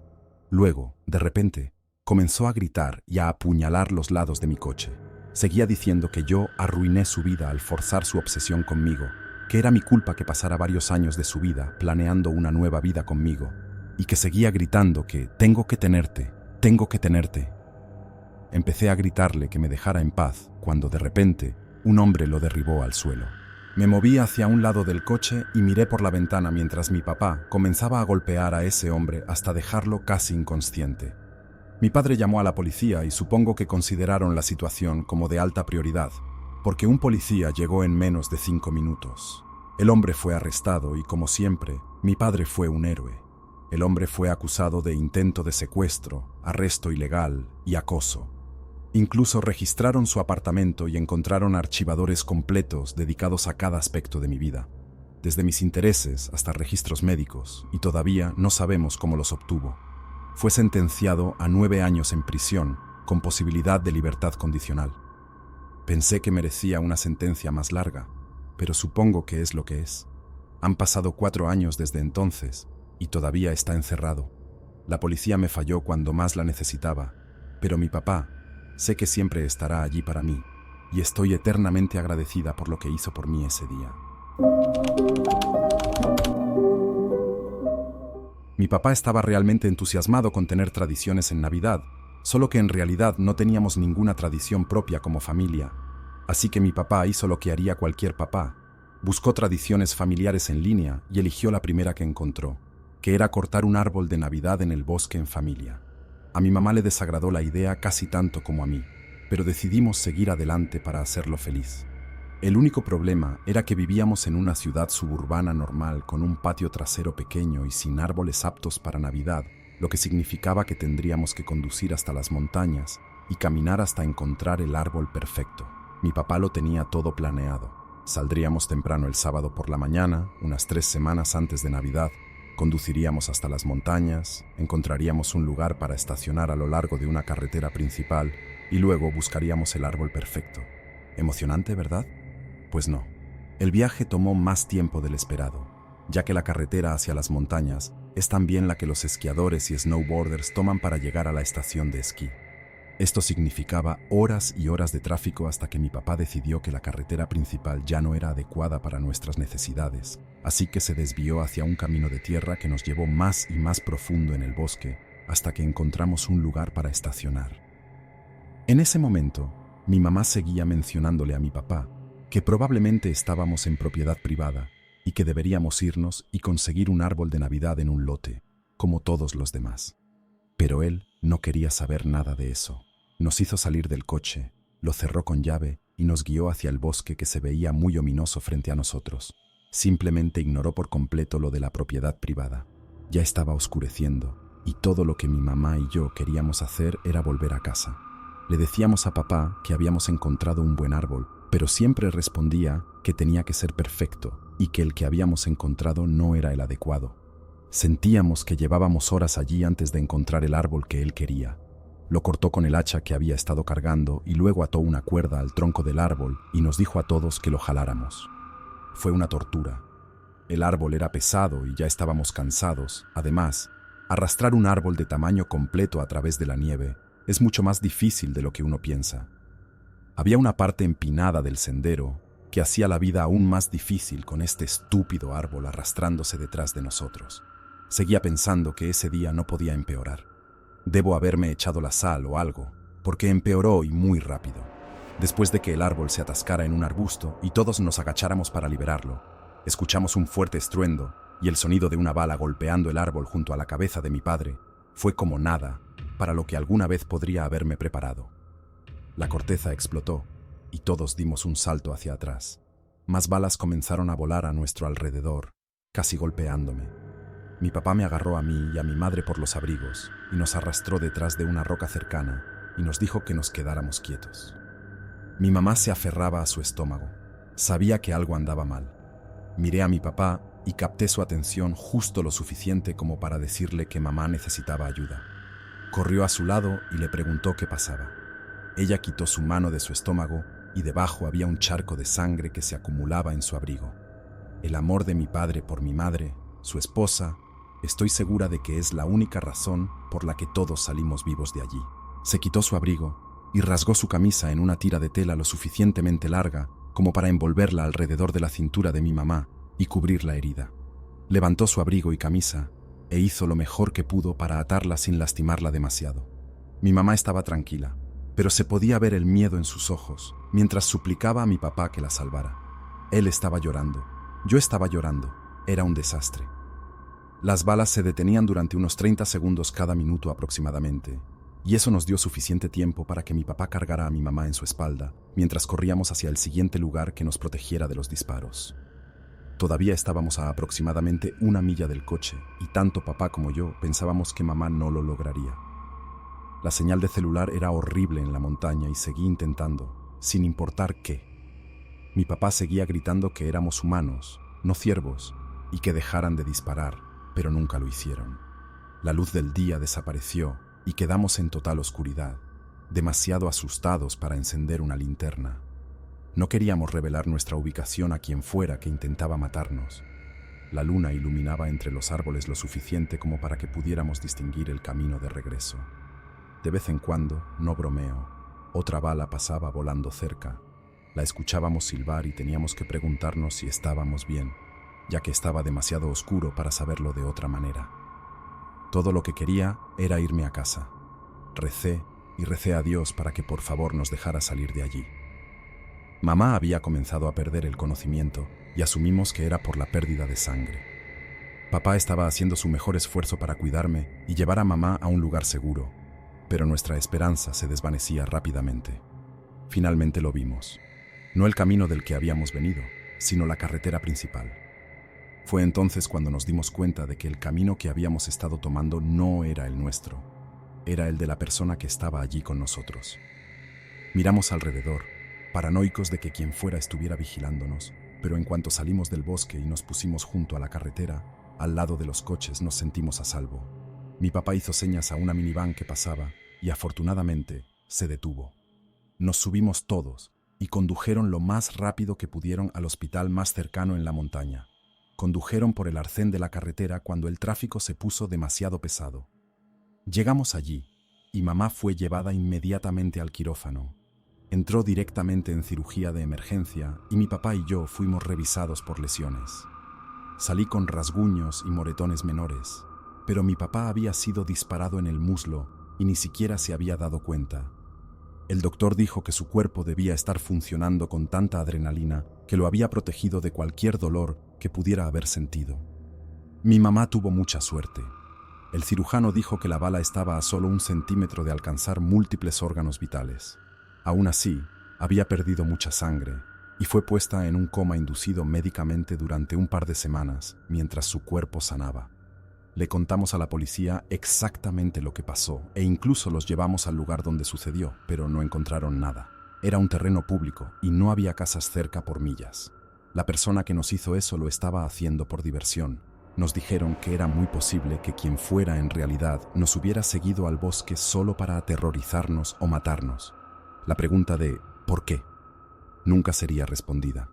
Luego, de repente, comenzó a gritar y a apuñalar los lados de mi coche. Seguía diciendo que yo arruiné su vida al forzar su obsesión conmigo, que era mi culpa que pasara varios años de su vida planeando una nueva vida conmigo, y que seguía gritando que tengo que tenerte, tengo que tenerte. Empecé a gritarle que me dejara en paz, cuando de repente un hombre lo derribó al suelo. Me moví hacia un lado del coche y miré por la ventana mientras mi papá comenzaba a golpear a ese hombre hasta dejarlo casi inconsciente. Mi padre llamó a la policía y supongo que consideraron la situación como de alta prioridad, porque un policía llegó en menos de 5 minutos. El hombre fue arrestado y, como siempre, mi padre fue un héroe. El hombre fue acusado de intento de secuestro, arresto ilegal y acoso. Incluso registraron su apartamento y encontraron archivadores completos dedicados a cada aspecto de mi vida, desde mis intereses hasta registros médicos, y todavía no sabemos cómo los obtuvo. Fue sentenciado a 9 años en prisión, con posibilidad de libertad condicional. Pensé que merecía una sentencia más larga, pero supongo que es lo que es. Han pasado 4 años desde entonces, y todavía está encerrado. La policía me falló cuando más la necesitaba, pero mi papá, sé que siempre estará allí para mí, y estoy eternamente agradecida por lo que hizo por mí ese día. Mi papá estaba realmente entusiasmado con tener tradiciones en Navidad, solo que en realidad no teníamos ninguna tradición propia como familia. Así que mi papá hizo lo que haría cualquier papá. Buscó tradiciones familiares en línea y eligió la primera que encontró, que era cortar un árbol de Navidad en el bosque en familia. A mi mamá le desagradó la idea casi tanto como a mí, pero decidimos seguir adelante para hacerlo feliz. El único problema era que vivíamos en una ciudad suburbana normal con un patio trasero pequeño y sin árboles aptos para Navidad, lo que significaba que tendríamos que conducir hasta las montañas y caminar hasta encontrar el árbol perfecto. Mi papá lo tenía todo planeado. Saldríamos temprano el sábado por la mañana, unas 3 semanas antes de Navidad. Conduciríamos hasta las montañas, encontraríamos un lugar para estacionar a lo largo de una carretera principal y luego buscaríamos el árbol perfecto. ¿Emocionante, verdad? Pues no. El viaje tomó más tiempo del esperado, ya que la carretera hacia las montañas es también la que los esquiadores y snowboarders toman para llegar a la estación de esquí. Esto significaba horas y horas de tráfico hasta que mi papá decidió que la carretera principal ya no era adecuada para nuestras necesidades, así que se desvió hacia un camino de tierra que nos llevó más y más profundo en el bosque hasta que encontramos un lugar para estacionar. En ese momento, mi mamá seguía mencionándole a mi papá que probablemente estábamos en propiedad privada y que deberíamos irnos y conseguir un árbol de Navidad en un lote, como todos los demás. Pero él no quería saber nada de eso. Nos hizo salir del coche, lo cerró con llave y nos guió hacia el bosque que se veía muy ominoso frente a nosotros. Simplemente ignoró por completo lo de la propiedad privada. Ya estaba oscureciendo y todo lo que mi mamá y yo queríamos hacer era volver a casa. Le decíamos a papá que habíamos encontrado un buen árbol, pero siempre respondía que tenía que ser perfecto y que el que habíamos encontrado no era el adecuado. Sentíamos que llevábamos horas allí antes de encontrar el árbol que él quería. Lo cortó con el hacha que había estado cargando y luego ató una cuerda al tronco del árbol y nos dijo a todos que lo jaláramos. Fue una tortura. El árbol era pesado y ya estábamos cansados. Además, arrastrar un árbol de tamaño completo a través de la nieve es mucho más difícil de lo que uno piensa. Había una parte empinada del sendero que hacía la vida aún más difícil con este estúpido árbol arrastrándose detrás de nosotros. Seguía pensando que ese día no podía empeorar. Debo haberme echado la sal o algo, porque empeoró y muy rápido. Después de que el árbol se atascara en un arbusto y todos nos agacháramos para liberarlo, escuchamos un fuerte estruendo y el sonido de una bala golpeando el árbol junto a la cabeza de mi padre fue como nada para lo que alguna vez podría haberme preparado. La corteza explotó y todos dimos un salto hacia atrás. Más balas comenzaron a volar a nuestro alrededor casi golpeándome. Mi papá me agarró a mí y a mi madre por los abrigos y nos arrastró detrás de una roca cercana y nos dijo que nos quedáramos quietos. Mi mamá se aferraba a su estómago. Sabía que algo andaba mal. Miré a mi papá y capté su atención justo lo suficiente como para decirle que mamá necesitaba ayuda. Corrió a su lado y le preguntó qué pasaba. Ella quitó su mano de su estómago y debajo había un charco de sangre que se acumulaba en su abrigo. El amor de mi padre por mi madre, su esposa, estoy segura de que es la única razón por la que todos salimos vivos de allí. Se quitó su abrigo y rasgó su camisa en una tira de tela lo suficientemente larga como para envolverla alrededor de la cintura de mi mamá y cubrir la herida. Levantó su abrigo y camisa e hizo lo mejor que pudo para atarla sin lastimarla demasiado. Mi mamá estaba tranquila, pero se podía ver el miedo en sus ojos mientras suplicaba a mi papá que la salvara. Él estaba llorando, yo estaba llorando, era un desastre. Las balas se detenían durante unos 30 segundos cada minuto aproximadamente, y eso nos dio suficiente tiempo para que mi papá cargara a mi mamá en su espalda mientras corríamos hacia el siguiente lugar que nos protegiera de los disparos. Todavía estábamos a aproximadamente 1 milla del coche y tanto papá como yo pensábamos que mamá no lo lograría. La señal de celular era horrible en la montaña y seguí intentando, sin importar qué. Mi papá seguía gritando que éramos humanos, no ciervos, y que dejaran de disparar, pero nunca lo hicieron. La luz del día desapareció y quedamos en total oscuridad, demasiado asustados para encender una linterna. No queríamos revelar nuestra ubicación a quien fuera que intentaba matarnos. La luna iluminaba entre los árboles lo suficiente como para que pudiéramos distinguir el camino de regreso. De vez en cuando, no bromeo, otra bala pasaba volando cerca. La escuchábamos silbar y teníamos que preguntarnos si estábamos bien, ya que estaba demasiado oscuro para saberlo de otra manera. Todo lo que quería era irme a casa. Recé y recé a Dios para que por favor nos dejara salir de allí. Mamá había comenzado a perder el conocimiento y asumimos que era por la pérdida de sangre. Papá estaba haciendo su mejor esfuerzo para cuidarme y llevar a mamá a un lugar seguro, pero nuestra esperanza se desvanecía rápidamente. Finalmente lo vimos. No el camino del que habíamos venido, sino la carretera principal. Fue entonces cuando nos dimos cuenta de que el camino que habíamos estado tomando no era el nuestro, era el de la persona que estaba allí con nosotros. Miramos alrededor, paranoicos de que quien fuera estuviera vigilándonos, pero en cuanto salimos del bosque y nos pusimos junto a la carretera, al lado de los coches nos sentimos a salvo. Mi papá hizo señas a una minivan que pasaba y afortunadamente se detuvo. Nos subimos todos y condujeron lo más rápido que pudieron al hospital más cercano en la montaña. Condujeron por el arcén de la carretera cuando el tráfico se puso demasiado pesado. Llegamos allí y mamá fue llevada inmediatamente al quirófano. Entró directamente en cirugía de emergencia y mi papá y yo fuimos revisados por lesiones. Salí con rasguños y moretones menores, pero mi papá había sido disparado en el muslo y ni siquiera se había dado cuenta. El doctor dijo que su cuerpo debía estar funcionando con tanta adrenalina que lo había protegido de cualquier dolor que pudiera haber sentido. Mi mamá tuvo mucha suerte. El cirujano dijo que la bala estaba a solo 1 centímetro de alcanzar múltiples órganos vitales. Aún así, había perdido mucha sangre y fue puesta en un coma inducido médicamente durante un par de semanas mientras su cuerpo sanaba. Le contamos a la policía exactamente lo que pasó e incluso los llevamos al lugar donde sucedió, pero no encontraron nada. Era un terreno público y no había casas cerca por millas. La persona que nos hizo eso lo estaba haciendo por diversión. Nos dijeron que era muy posible que quien fuera en realidad nos hubiera seguido al bosque solo para aterrorizarnos o matarnos. La pregunta de ¿por qué? Nunca sería respondida.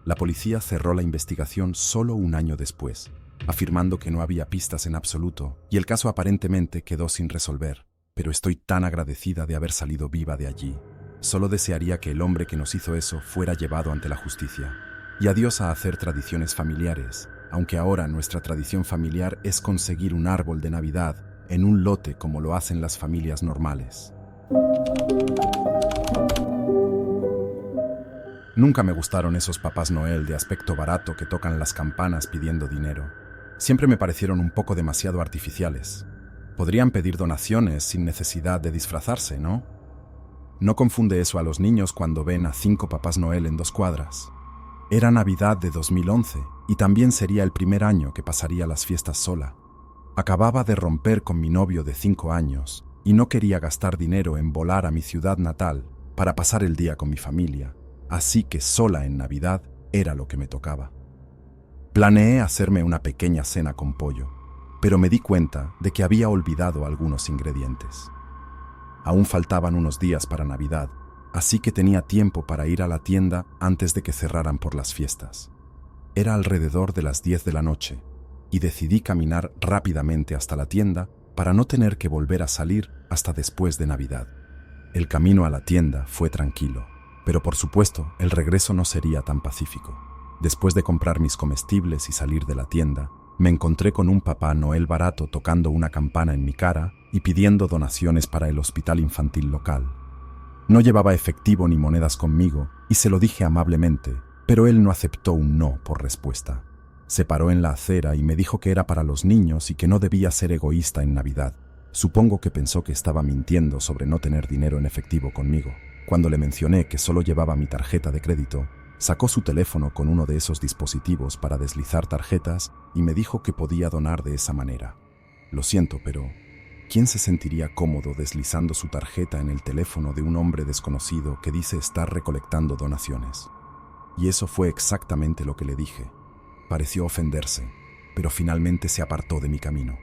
La policía cerró la investigación solo 1 año después, afirmando que no había pistas en absoluto y el caso aparentemente quedó sin resolver. Pero estoy tan agradecida de haber salido viva de allí. Solo desearía que el hombre que nos hizo eso fuera llevado ante la justicia. Y adiós a hacer tradiciones familiares, aunque ahora nuestra tradición familiar es conseguir un árbol de Navidad en un lote como lo hacen las familias normales. Nunca me gustaron esos Papás Noel de aspecto barato que tocan las campanas pidiendo dinero. Siempre me parecieron un poco demasiado artificiales. Podrían pedir donaciones sin necesidad de disfrazarse, ¿no? ¿No confunde eso a los niños cuando ven a 5 Papás Noel en 2 cuadras? Era Navidad de 2011 y también sería el primer año que pasaría las fiestas sola. Acababa de romper con mi novio de 5 años y no quería gastar dinero en volar a mi ciudad natal para pasar el día con mi familia, así que sola en Navidad era lo que me tocaba. Planeé hacerme una pequeña cena con pollo, pero me di cuenta de que había olvidado algunos ingredientes. Aún faltaban unos días para Navidad, así que tenía tiempo para ir a la tienda antes de que cerraran por las fiestas. Era alrededor de las 10 de la noche y decidí caminar rápidamente hasta la tienda para no tener que volver a salir hasta después de Navidad. El camino a la tienda fue tranquilo, pero por supuesto el regreso no sería tan pacífico. Después de comprar mis comestibles y salir de la tienda, me encontré con un Papá Noel barato tocando una campana en mi cara y pidiendo donaciones para el hospital infantil local. No llevaba efectivo ni monedas conmigo y se lo dije amablemente, pero él no aceptó un no por respuesta. Se paró en la acera y me dijo que era para los niños y que no debía ser egoísta en Navidad. Supongo que pensó que estaba mintiendo sobre no tener dinero en efectivo conmigo. Cuando le mencioné que solo llevaba mi tarjeta de crédito, sacó su teléfono con uno de esos dispositivos para deslizar tarjetas y me dijo que podía donar de esa manera. Lo siento, pero ¿quién se sentiría cómodo deslizando su tarjeta en el teléfono de un hombre desconocido que dice estar recolectando donaciones? Y eso fue exactamente lo que le dije. Pareció ofenderse, pero finalmente se apartó de mi camino.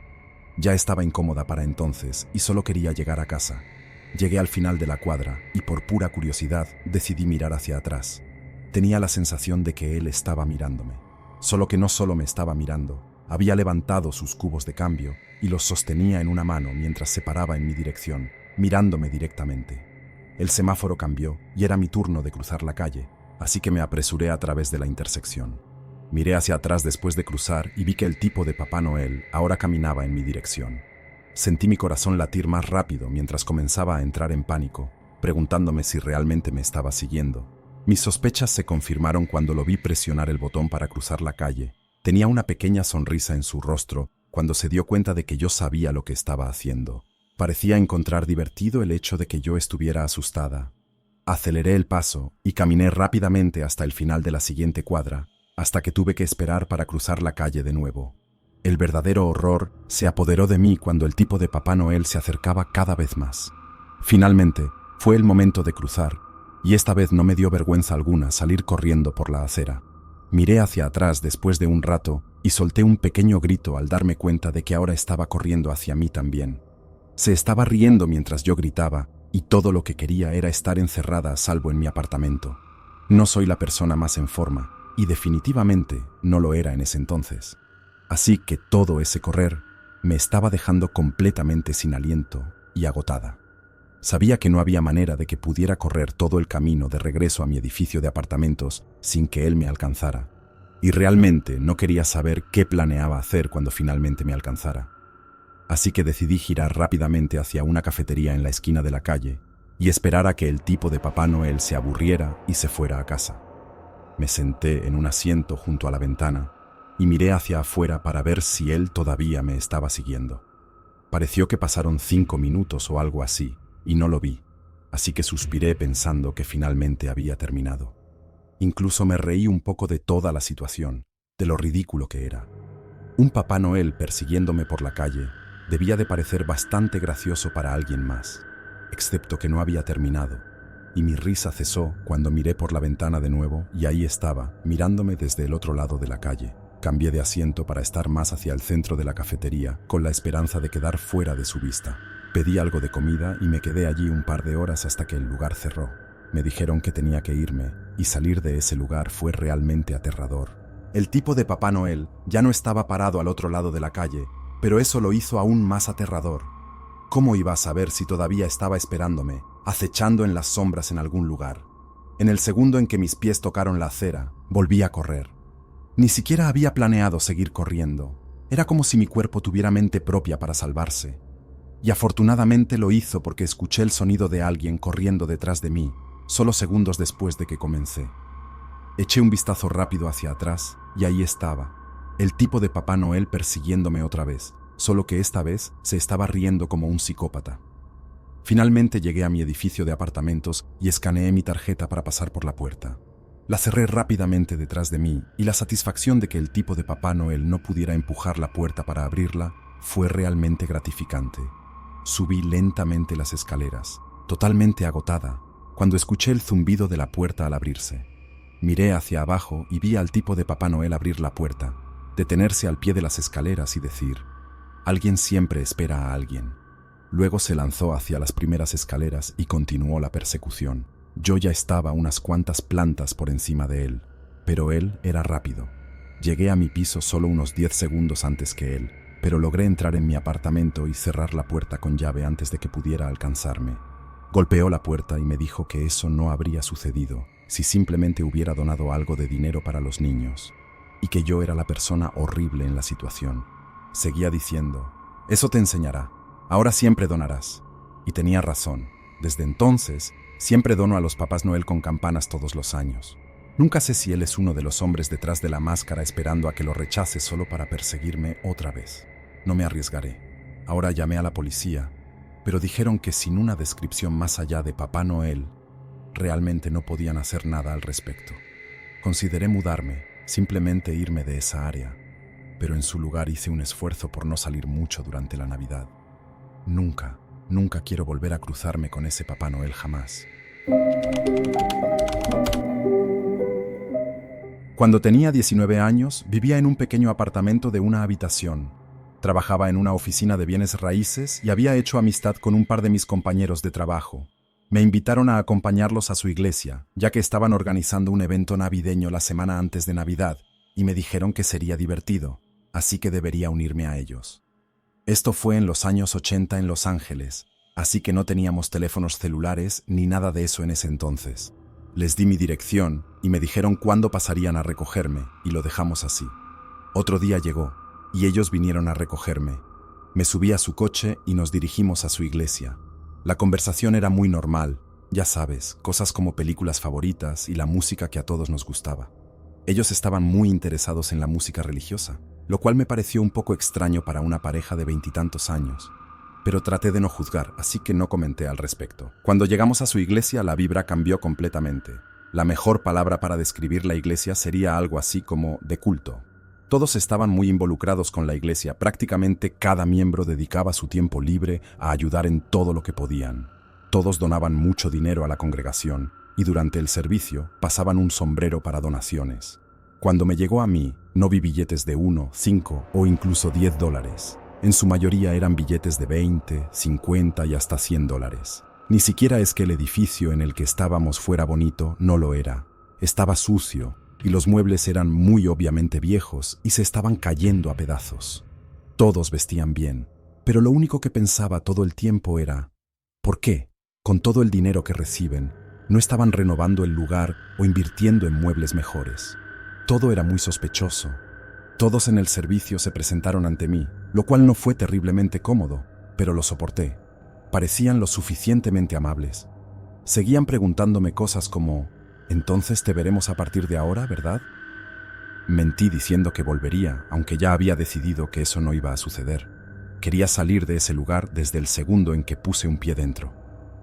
Ya estaba incómoda para entonces y solo quería llegar a casa. Llegué al final de la cuadra y por pura curiosidad decidí mirar hacia atrás. Tenía la sensación de que él estaba mirándome. Solo que no solo me estaba mirando, había levantado sus cubos de cambio y los sostenía en una mano mientras se paraba en mi dirección, mirándome directamente. El semáforo cambió y era mi turno de cruzar la calle, así que me apresuré a través de la intersección. Miré hacia atrás después de cruzar y vi que el tipo de Papá Noel ahora caminaba en mi dirección. Sentí mi corazón latir más rápido mientras comenzaba a entrar en pánico, preguntándome si realmente me estaba siguiendo. Mis sospechas se confirmaron cuando lo vi presionar el botón para cruzar la calle. Tenía una pequeña sonrisa en su rostro cuando se dio cuenta de que yo sabía lo que estaba haciendo. Parecía encontrar divertido el hecho de que yo estuviera asustada. Aceleré el paso y caminé rápidamente hasta el final de la siguiente cuadra, hasta que tuve que esperar para cruzar la calle de nuevo. El verdadero horror se apoderó de mí cuando el tipo de Papá Noel se acercaba cada vez más. Finalmente, fue el momento de cruzar, y esta vez no me dio vergüenza alguna salir corriendo por la acera. Miré hacia atrás después de un rato y solté un pequeño grito al darme cuenta de que ahora estaba corriendo hacia mí también. Se estaba riendo mientras yo gritaba, y todo lo que quería era estar encerrada a salvo en mi apartamento. No soy la persona más en forma, y definitivamente no lo era en ese entonces. Así que todo ese correr me estaba dejando completamente sin aliento y agotada. Sabía que no había manera de que pudiera correr todo el camino de regreso a mi edificio de apartamentos sin que él me alcanzara, y realmente no quería saber qué planeaba hacer cuando finalmente me alcanzara. Así que decidí girar rápidamente hacia una cafetería en la esquina de la calle y esperar a que el tipo de Papá Noel se aburriera y se fuera a casa. Me senté en un asiento junto a la ventana y miré hacia afuera para ver si él todavía me estaba siguiendo. Pareció que pasaron 5 minutos o algo así, y no lo vi, así que suspiré pensando que finalmente había terminado. Incluso me reí un poco de toda la situación, de lo ridículo que era. Un Papá Noel persiguiéndome por la calle debía de parecer bastante gracioso para alguien más, excepto que no había terminado, y mi risa cesó cuando miré por la ventana de nuevo y ahí estaba, mirándome desde el otro lado de la calle. Cambié de asiento para estar más hacia el centro de la cafetería, con la esperanza de quedar fuera de su vista. Pedí algo de comida y me quedé allí un par de horas hasta que el lugar cerró. Me dijeron que tenía que irme, y salir de ese lugar fue realmente aterrador. El tipo de Papá Noel ya no estaba parado al otro lado de la calle, pero eso lo hizo aún más aterrador. ¿Cómo iba a saber si todavía estaba esperándome, acechando en las sombras en algún lugar? En el segundo en que mis pies tocaron la acera, volví a correr. Ni siquiera había planeado seguir corriendo. Era como si mi cuerpo tuviera mente propia para salvarse. Y afortunadamente lo hizo porque escuché el sonido de alguien corriendo detrás de mí, solo segundos después de que comencé. Eché un vistazo rápido hacia atrás y ahí estaba, el tipo de Papá Noel persiguiéndome otra vez, solo que esta vez se estaba riendo como un psicópata. Finalmente llegué a mi edificio de apartamentos y escaneé mi tarjeta para pasar por la puerta. La cerré rápidamente detrás de mí y la satisfacción de que el tipo de Papá Noel no pudiera empujar la puerta para abrirla fue realmente gratificante. Subí lentamente las escaleras, totalmente agotada, cuando escuché el zumbido de la puerta al abrirse. Miré hacia abajo y vi al tipo de Papá Noel abrir la puerta, detenerse al pie de las escaleras y decir: «Alguien siempre espera a alguien». Luego se lanzó hacia las primeras escaleras y continuó la persecución. Yo ya estaba unas cuantas plantas por encima de él, pero él era rápido. Llegué a mi piso solo unos 10 segundos antes que él, pero logré entrar en mi apartamento y cerrar la puerta con llave antes de que pudiera alcanzarme. Golpeó la puerta y me dijo que eso no habría sucedido si simplemente hubiera donado algo de dinero para los niños, y que yo era la persona horrible en la situación. Seguía diciendo: «Eso te enseñará. Ahora siempre donarás». Y tenía razón. Desde entonces, siempre dono a los Papás Noel con campanas todos los años. Nunca sé si él es uno de los hombres detrás de la máscara esperando a que lo rechace solo para perseguirme otra vez. No me arriesgaré. Ahora llamé a la policía, pero dijeron que sin una descripción más allá de Papá Noel, realmente no podían hacer nada al respecto. Consideré mudarme, simplemente irme de esa área, pero en su lugar hice un esfuerzo por no salir mucho durante la Navidad. Nunca quiero volver a cruzarme con ese Papá Noel jamás. Cuando tenía 19 años, vivía en un pequeño apartamento de una habitación. Trabajaba en una oficina de bienes raíces y había hecho amistad con un par de mis compañeros de trabajo. Me invitaron a acompañarlos a su iglesia, ya que estaban organizando un evento navideño la semana antes de Navidad, y me dijeron que sería divertido, así que debería unirme a ellos. Esto fue en los años 80 en Los Ángeles, así que no teníamos teléfonos celulares ni nada de eso en ese entonces. Les di mi dirección y me dijeron cuándo pasarían a recogerme, y lo dejamos así. Otro día llegó, y ellos vinieron a recogerme. Me subí a su coche y nos dirigimos a su iglesia. La conversación era muy normal, ya sabes, cosas como películas favoritas y la música que a todos nos gustaba. Ellos estaban muy interesados en la música religiosa, lo cual me pareció un poco extraño para una pareja de 20 y tantos años. Pero traté de no juzgar, así que no comenté al respecto. Cuando llegamos a su iglesia, la vibra cambió completamente. La mejor palabra para describir la iglesia sería algo así como de culto. Todos estaban muy involucrados con la iglesia, prácticamente cada miembro dedicaba su tiempo libre a ayudar en todo lo que podían. Todos donaban mucho dinero a la congregación, y durante el servicio pasaban un sombrero para donaciones. Cuando me llegó a mí, no vi billetes de 1, 5 o incluso $10. En su mayoría eran billetes de 20, 50 y hasta $100. Ni siquiera es que el edificio en el que estábamos fuera bonito, no lo era. Estaba sucio, y los muebles eran muy obviamente viejos y se estaban cayendo a pedazos. Todos vestían bien, pero lo único que pensaba todo el tiempo era: ¿por qué, con todo el dinero que reciben, no estaban renovando el lugar o invirtiendo en muebles mejores? Todo era muy sospechoso. Todos en el servicio se presentaron ante mí, lo cual no fue terriblemente cómodo, pero lo soporté. Parecían lo suficientemente amables. Seguían preguntándome cosas como: «Entonces te veremos a partir de ahora, ¿verdad?». Mentí diciendo que volvería, aunque ya había decidido que eso no iba a suceder. Quería salir de ese lugar desde el segundo en que puse un pie dentro.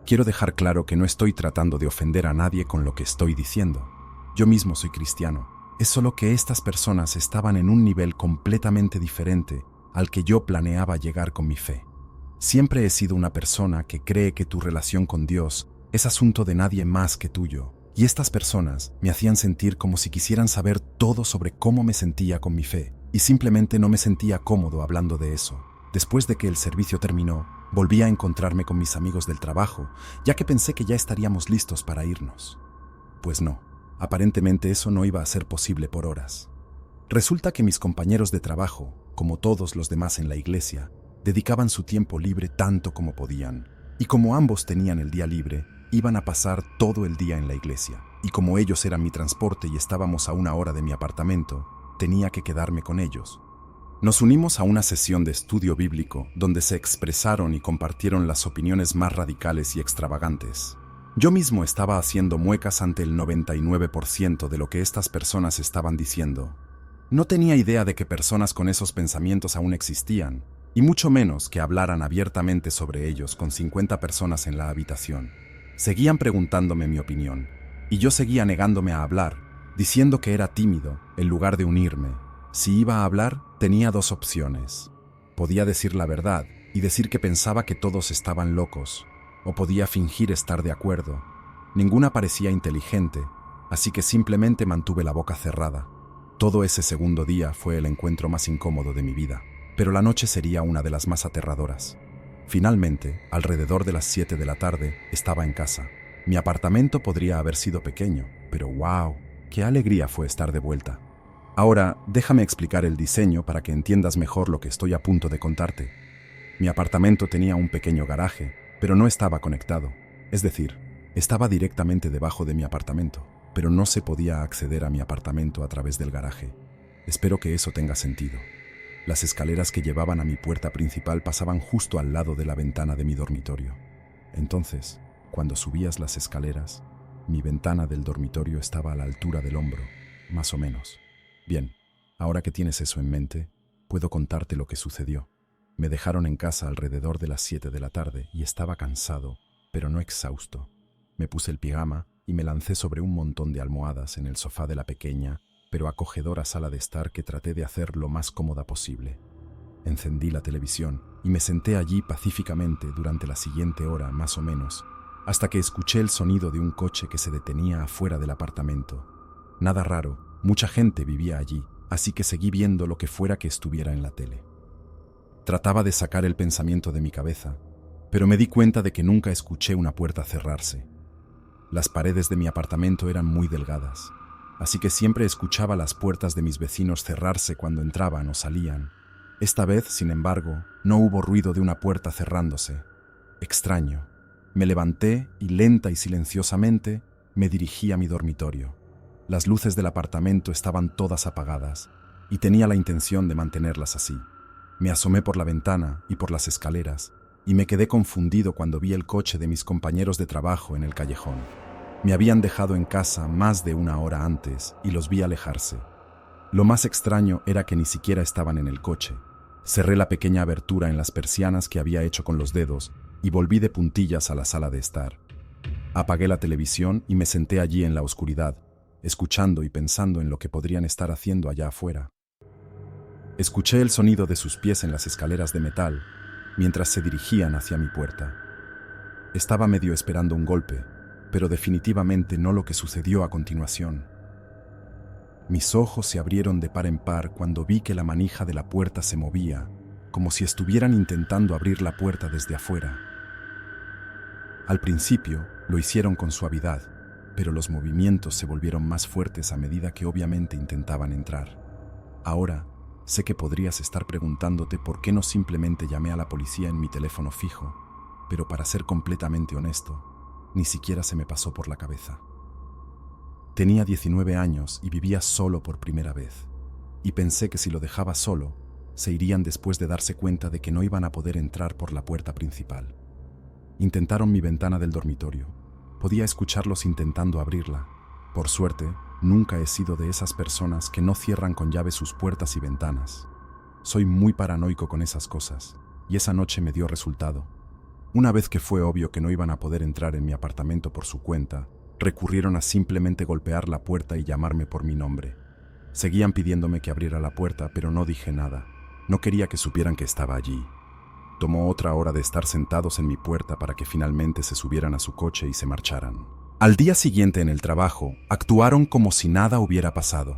Quiero dejar claro que no estoy tratando de ofender a nadie con lo que estoy diciendo. Yo mismo soy cristiano. Es solo que estas personas estaban en un nivel completamente diferente al que yo planeaba llegar con mi fe. Siempre he sido una persona que cree que tu relación con Dios es asunto de nadie más que tuyo, y estas personas me hacían sentir como si quisieran saber todo sobre cómo me sentía con mi fe, y simplemente no me sentía cómodo hablando de eso. Después de que el servicio terminó, volví a encontrarme con mis amigos del trabajo, ya que pensé que ya estaríamos listos para irnos. Pues no. Aparentemente eso no iba a ser posible por horas. Resulta que mis compañeros de trabajo, como todos los demás en la iglesia, dedicaban su tiempo libre tanto como podían, y como ambos tenían el día libre, iban a pasar todo el día en la iglesia, y como ellos eran mi transporte y estábamos a 1 hora de mi apartamento, tenía que quedarme con ellos. Nos unimos a una sesión de estudio bíblico donde se expresaron y compartieron las opiniones más radicales y extravagantes. Yo mismo estaba haciendo muecas ante el 99% de lo que estas personas estaban diciendo. No tenía idea de que personas con esos pensamientos aún existían, y mucho menos que hablaran abiertamente sobre ellos con 50 personas en la habitación. Seguían preguntándome mi opinión, y yo seguía negándome a hablar, diciendo que era tímido en lugar de unirme. Si iba a hablar, tenía dos opciones. Podía decir la verdad y decir que pensaba que todos estaban locos, o podía fingir estar de acuerdo. Ninguna parecía inteligente, así que simplemente mantuve la boca cerrada. Todo ese segundo día fue el encuentro más incómodo de mi vida, pero la noche sería una de las más aterradoras. Finalmente, alrededor de las 7 de la tarde, estaba en casa. Mi apartamento podría haber sido pequeño, pero ¡wow! ¡Qué alegría fue estar de vuelta! Ahora, déjame explicar el diseño para que entiendas mejor lo que estoy a punto de contarte. Mi apartamento tenía un pequeño garaje, pero no estaba conectado. Es decir, estaba directamente debajo de mi apartamento, pero no se podía acceder a mi apartamento a través del garaje. Espero que eso tenga sentido. Las escaleras que llevaban a mi puerta principal pasaban justo al lado de la ventana de mi dormitorio. Entonces, cuando subías las escaleras, mi ventana del dormitorio estaba a la altura del hombro, más o menos. Bien, ahora que tienes eso en mente, puedo contarte lo que sucedió. Me dejaron en casa alrededor de las 7 de la tarde y estaba cansado, pero no exhausto. Me puse el pijama y me lancé sobre un montón de almohadas en el sofá de la pequeña, pero acogedora sala de estar que traté de hacer lo más cómoda posible. Encendí la televisión y me senté allí pacíficamente durante la siguiente hora, más o menos, hasta que escuché el sonido de un coche que se detenía afuera del apartamento. Nada raro. Mucha gente vivía allí, así que seguí viendo lo que fuera que estuviera en la tele. Trataba de sacar el pensamiento de mi cabeza, pero me di cuenta de que nunca escuché una puerta cerrarse. Las paredes de mi apartamento eran muy delgadas, así que siempre escuchaba las puertas de mis vecinos cerrarse cuando entraban o salían. Esta vez, sin embargo, no hubo ruido de una puerta cerrándose. Extraño. Me levanté y lenta y silenciosamente me dirigí a mi dormitorio. Las luces del apartamento estaban todas apagadas y tenía la intención de mantenerlas así. Me asomé por la ventana y por las escaleras y me quedé confundido cuando vi el coche de mis compañeros de trabajo en el callejón. Me habían dejado en casa más de una hora antes y los vi alejarse. Lo más extraño era que ni siquiera estaban en el coche. Cerré la pequeña abertura en las persianas que había hecho con los dedos y volví de puntillas a la sala de estar. Apagué la televisión y me senté allí en la oscuridad, escuchando y pensando en lo que podrían estar haciendo allá afuera. Escuché el sonido de sus pies en las escaleras de metal, mientras se dirigían hacia mi puerta. Estaba medio esperando un golpe, pero definitivamente no lo que sucedió a continuación. Mis ojos se abrieron de par en par cuando vi que la manija de la puerta se movía, como si estuvieran intentando abrir la puerta desde afuera. Al principio, lo hicieron con suavidad, pero los movimientos se volvieron más fuertes a medida que obviamente intentaban entrar. Ahora, sé que podrías estar preguntándote por qué no simplemente llamé a la policía en mi teléfono fijo, pero para ser completamente honesto, ni siquiera se me pasó por la cabeza. Tenía 19 años y vivía solo por primera vez, y pensé que si lo dejaba solo, se irían después de darse cuenta de que no iban a poder entrar por la puerta principal. Intentaron mi ventana del dormitorio. Podía escucharlos intentando abrirla. Por suerte, nunca he sido de esas personas que no cierran con llave sus puertas y ventanas. Soy muy paranoico con esas cosas, y esa noche me dio resultado. Una vez que fue obvio que no iban a poder entrar en mi apartamento por su cuenta, recurrieron a simplemente golpear la puerta y llamarme por mi nombre. Seguían pidiéndome que abriera la puerta, pero no dije nada. No quería que supieran que estaba allí. Tomó otra hora de estar sentados en mi puerta para que finalmente se subieran a su coche y se marcharan. Al día siguiente en el trabajo, actuaron como si nada hubiera pasado.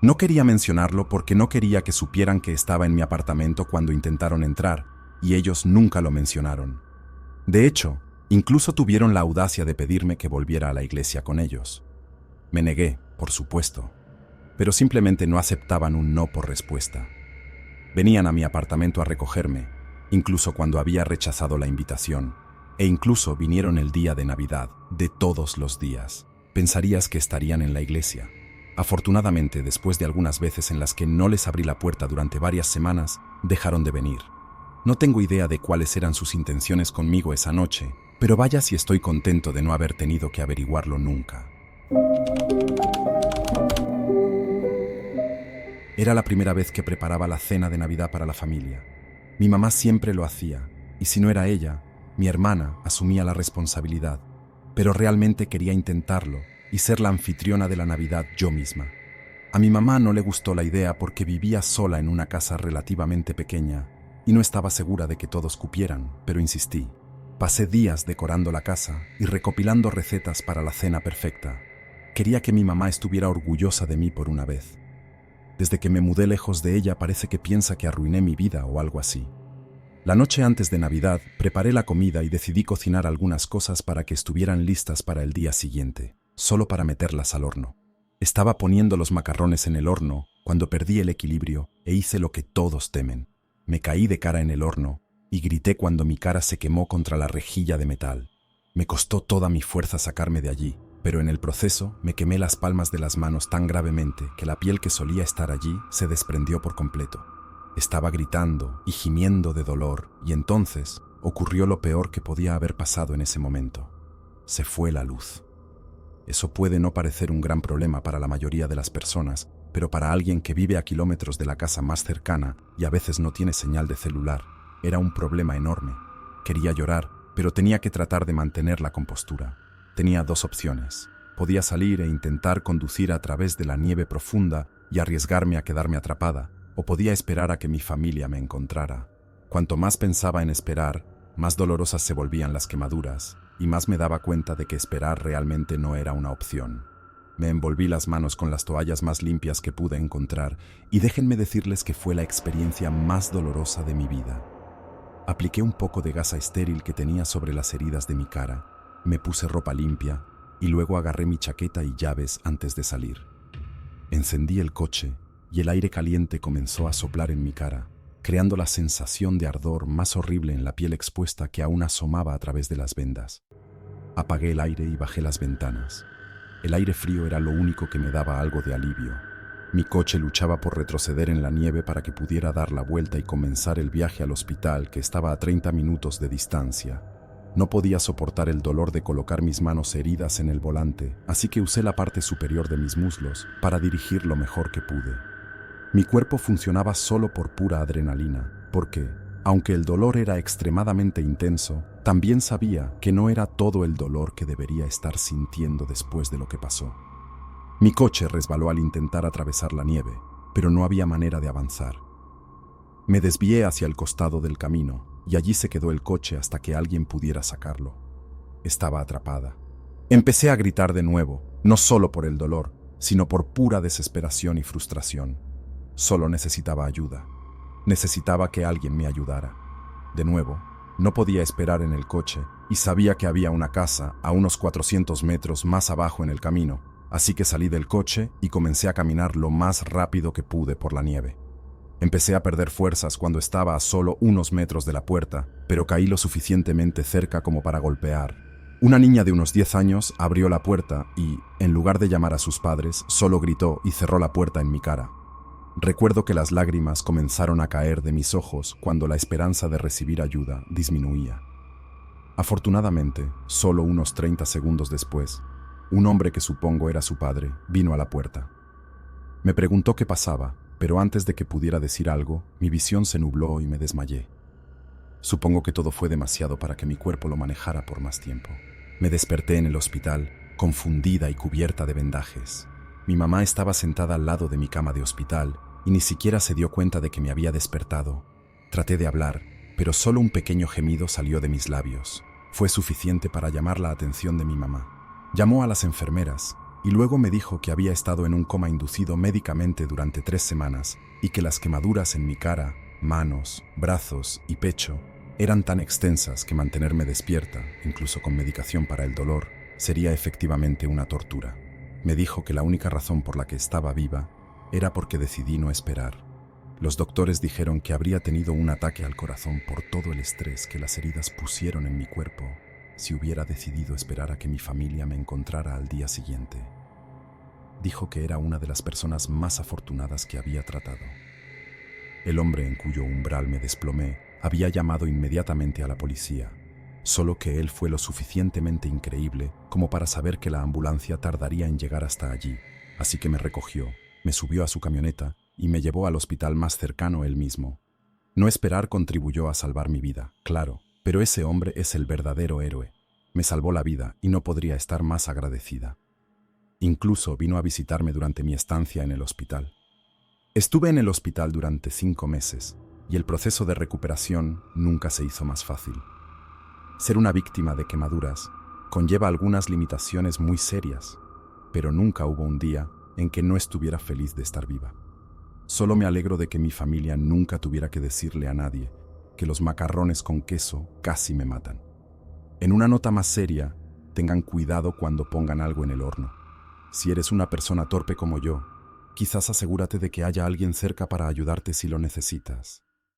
No quería mencionarlo porque no quería que supieran que estaba en mi apartamento cuando intentaron entrar, y ellos nunca lo mencionaron. De hecho, incluso tuvieron la audacia de pedirme que volviera a la iglesia con ellos. Me negué, por supuesto, pero simplemente no aceptaban un no por respuesta. Venían a mi apartamento a recogerme, incluso cuando había rechazado la invitación, e incluso vinieron el día de Navidad, de todos los días. Pensarías que estarían en la iglesia. Afortunadamente, después de algunas veces en las que no les abrí la puerta durante varias semanas, dejaron de venir. No tengo idea de cuáles eran sus intenciones conmigo esa noche, pero vaya si estoy contento de no haber tenido que averiguarlo nunca. Era la primera vez que preparaba la cena de Navidad para la familia. Mi mamá siempre lo hacía, y si no era ella, mi hermana asumía la responsabilidad, pero realmente quería intentarlo, y ser la anfitriona de la Navidad yo misma. A mi mamá no le gustó la idea porque vivía sola en una casa relativamente pequeña y no estaba segura de que todos cupieran, pero insistí. Pasé días decorando la casa y recopilando recetas para la cena perfecta. Quería que mi mamá estuviera orgullosa de mí por una vez. Desde que me mudé lejos de ella parece que piensa que arruiné mi vida o algo así. La noche antes de Navidad preparé la comida y decidí cocinar algunas cosas para que estuvieran listas para el día siguiente, solo para meterlas al horno. Estaba poniendo los macarrones en el horno cuando perdí el equilibrio e hice lo que todos temen. Me caí de cara en el horno y grité cuando mi cara se quemó contra la rejilla de metal. Me costó toda mi fuerza sacarme de allí, pero en el proceso me quemé las palmas de las manos tan gravemente que la piel que solía estar allí se desprendió por completo. Estaba gritando y gimiendo de dolor y entonces ocurrió lo peor que podía haber pasado en ese momento. Se fue la luz. Eso puede no parecer un gran problema para la mayoría de las personas, pero para alguien que vive a kilómetros de la casa más cercana y a veces no tiene señal de celular, era un problema enorme. Quería llorar, pero tenía que tratar de mantener la compostura. Tenía dos opciones. Podía salir e intentar conducir a través de la nieve profunda y arriesgarme a quedarme atrapada, o podía esperar a que mi familia me encontrara. Cuanto más pensaba en esperar, más dolorosas se volvían las quemaduras, y más me daba cuenta de que esperar realmente no era una opción. Me envolví las manos con las toallas más limpias que pude encontrar, y déjenme decirles que fue la experiencia más dolorosa de mi vida. Apliqué un poco de gasa estéril que tenía sobre las heridas de mi cara, me puse ropa limpia, y luego agarré mi chaqueta y llaves antes de salir. Encendí el coche, y el aire caliente comenzó a soplar en mi cara, creando la sensación de ardor más horrible en la piel expuesta que aún asomaba a través de las vendas. Apagué el aire y bajé las ventanas. El aire frío era lo único que me daba algo de alivio. Mi coche luchaba por retroceder en la nieve para que pudiera dar la vuelta y comenzar el viaje al hospital que estaba a 30 minutos de distancia. No podía soportar el dolor de colocar mis manos heridas en el volante, así que usé la parte superior de mis muslos para dirigir lo mejor que pude. Mi cuerpo funcionaba solo por pura adrenalina, porque, aunque el dolor era extremadamente intenso, también sabía que no era todo el dolor que debería estar sintiendo después de lo que pasó. Mi coche resbaló al intentar atravesar la nieve, pero no había manera de avanzar. Me desvié hacia el costado del camino, y allí se quedó el coche hasta que alguien pudiera sacarlo. Estaba atrapada. Empecé a gritar de nuevo, no solo por el dolor, sino por pura desesperación y frustración. Solo necesitaba ayuda. Necesitaba que alguien me ayudara. De nuevo, no podía esperar en el coche y sabía que había una casa a unos 400 metros más abajo en el camino, así que salí del coche y comencé a caminar lo más rápido que pude por la nieve. Empecé a perder fuerzas cuando estaba a solo unos metros de la puerta, pero caí lo suficientemente cerca como para golpear. Una niña de unos 10 años abrió la puerta y, en lugar de llamar a sus padres, solo gritó y cerró la puerta en mi cara. Recuerdo que las lágrimas comenzaron a caer de mis ojos cuando la esperanza de recibir ayuda disminuía. Afortunadamente, solo unos 30 segundos después, un hombre que supongo era su padre vino a la puerta. Me preguntó qué pasaba, pero antes de que pudiera decir algo, mi visión se nubló y me desmayé. Supongo que todo fue demasiado para que mi cuerpo lo manejara por más tiempo. Me desperté en el hospital, confundida y cubierta de vendajes. Mi mamá estaba sentada al lado de mi cama de hospital y ni siquiera se dio cuenta de que me había despertado. Traté de hablar, pero solo un pequeño gemido salió de mis labios. Fue suficiente para llamar la atención de mi mamá. Llamó a las enfermeras y luego me dijo que había estado en un coma inducido médicamente durante 3 semanas y que las quemaduras en mi cara, manos, brazos y pecho eran tan extensas que mantenerme despierta, incluso con medicación para el dolor, sería efectivamente una tortura. Me dijo que la única razón por la que estaba viva era porque decidí no esperar. Los doctores dijeron que habría tenido un ataque al corazón por todo el estrés que las heridas pusieron en mi cuerpo si hubiera decidido esperar a que mi familia me encontrara al día siguiente. Dijo que era una de las personas más afortunadas que había tratado. El hombre en cuyo umbral me desplomé había llamado inmediatamente a la policía, solo que él fue lo suficientemente increíble como para saber que la ambulancia tardaría en llegar hasta allí, así que me recogió, me subió a su camioneta y me llevó al hospital más cercano él mismo. No esperar contribuyó a salvar mi vida, claro, pero ese hombre es el verdadero héroe. Me salvó la vida y no podría estar más agradecida. Incluso vino a visitarme durante mi estancia en el hospital. Estuve en el hospital durante 5 meses y el proceso de recuperación nunca se hizo más fácil. Ser una víctima de quemaduras conlleva algunas limitaciones muy serias, pero nunca hubo un día en que no estuviera feliz de estar viva. Solo me alegro de que mi familia nunca tuviera que decirle a nadie que los macarrones con queso casi me matan. En una nota más seria, tengan cuidado cuando pongan algo en el horno. Si eres una persona torpe como yo, quizás asegúrate de que haya alguien cerca para ayudarte si lo necesitas.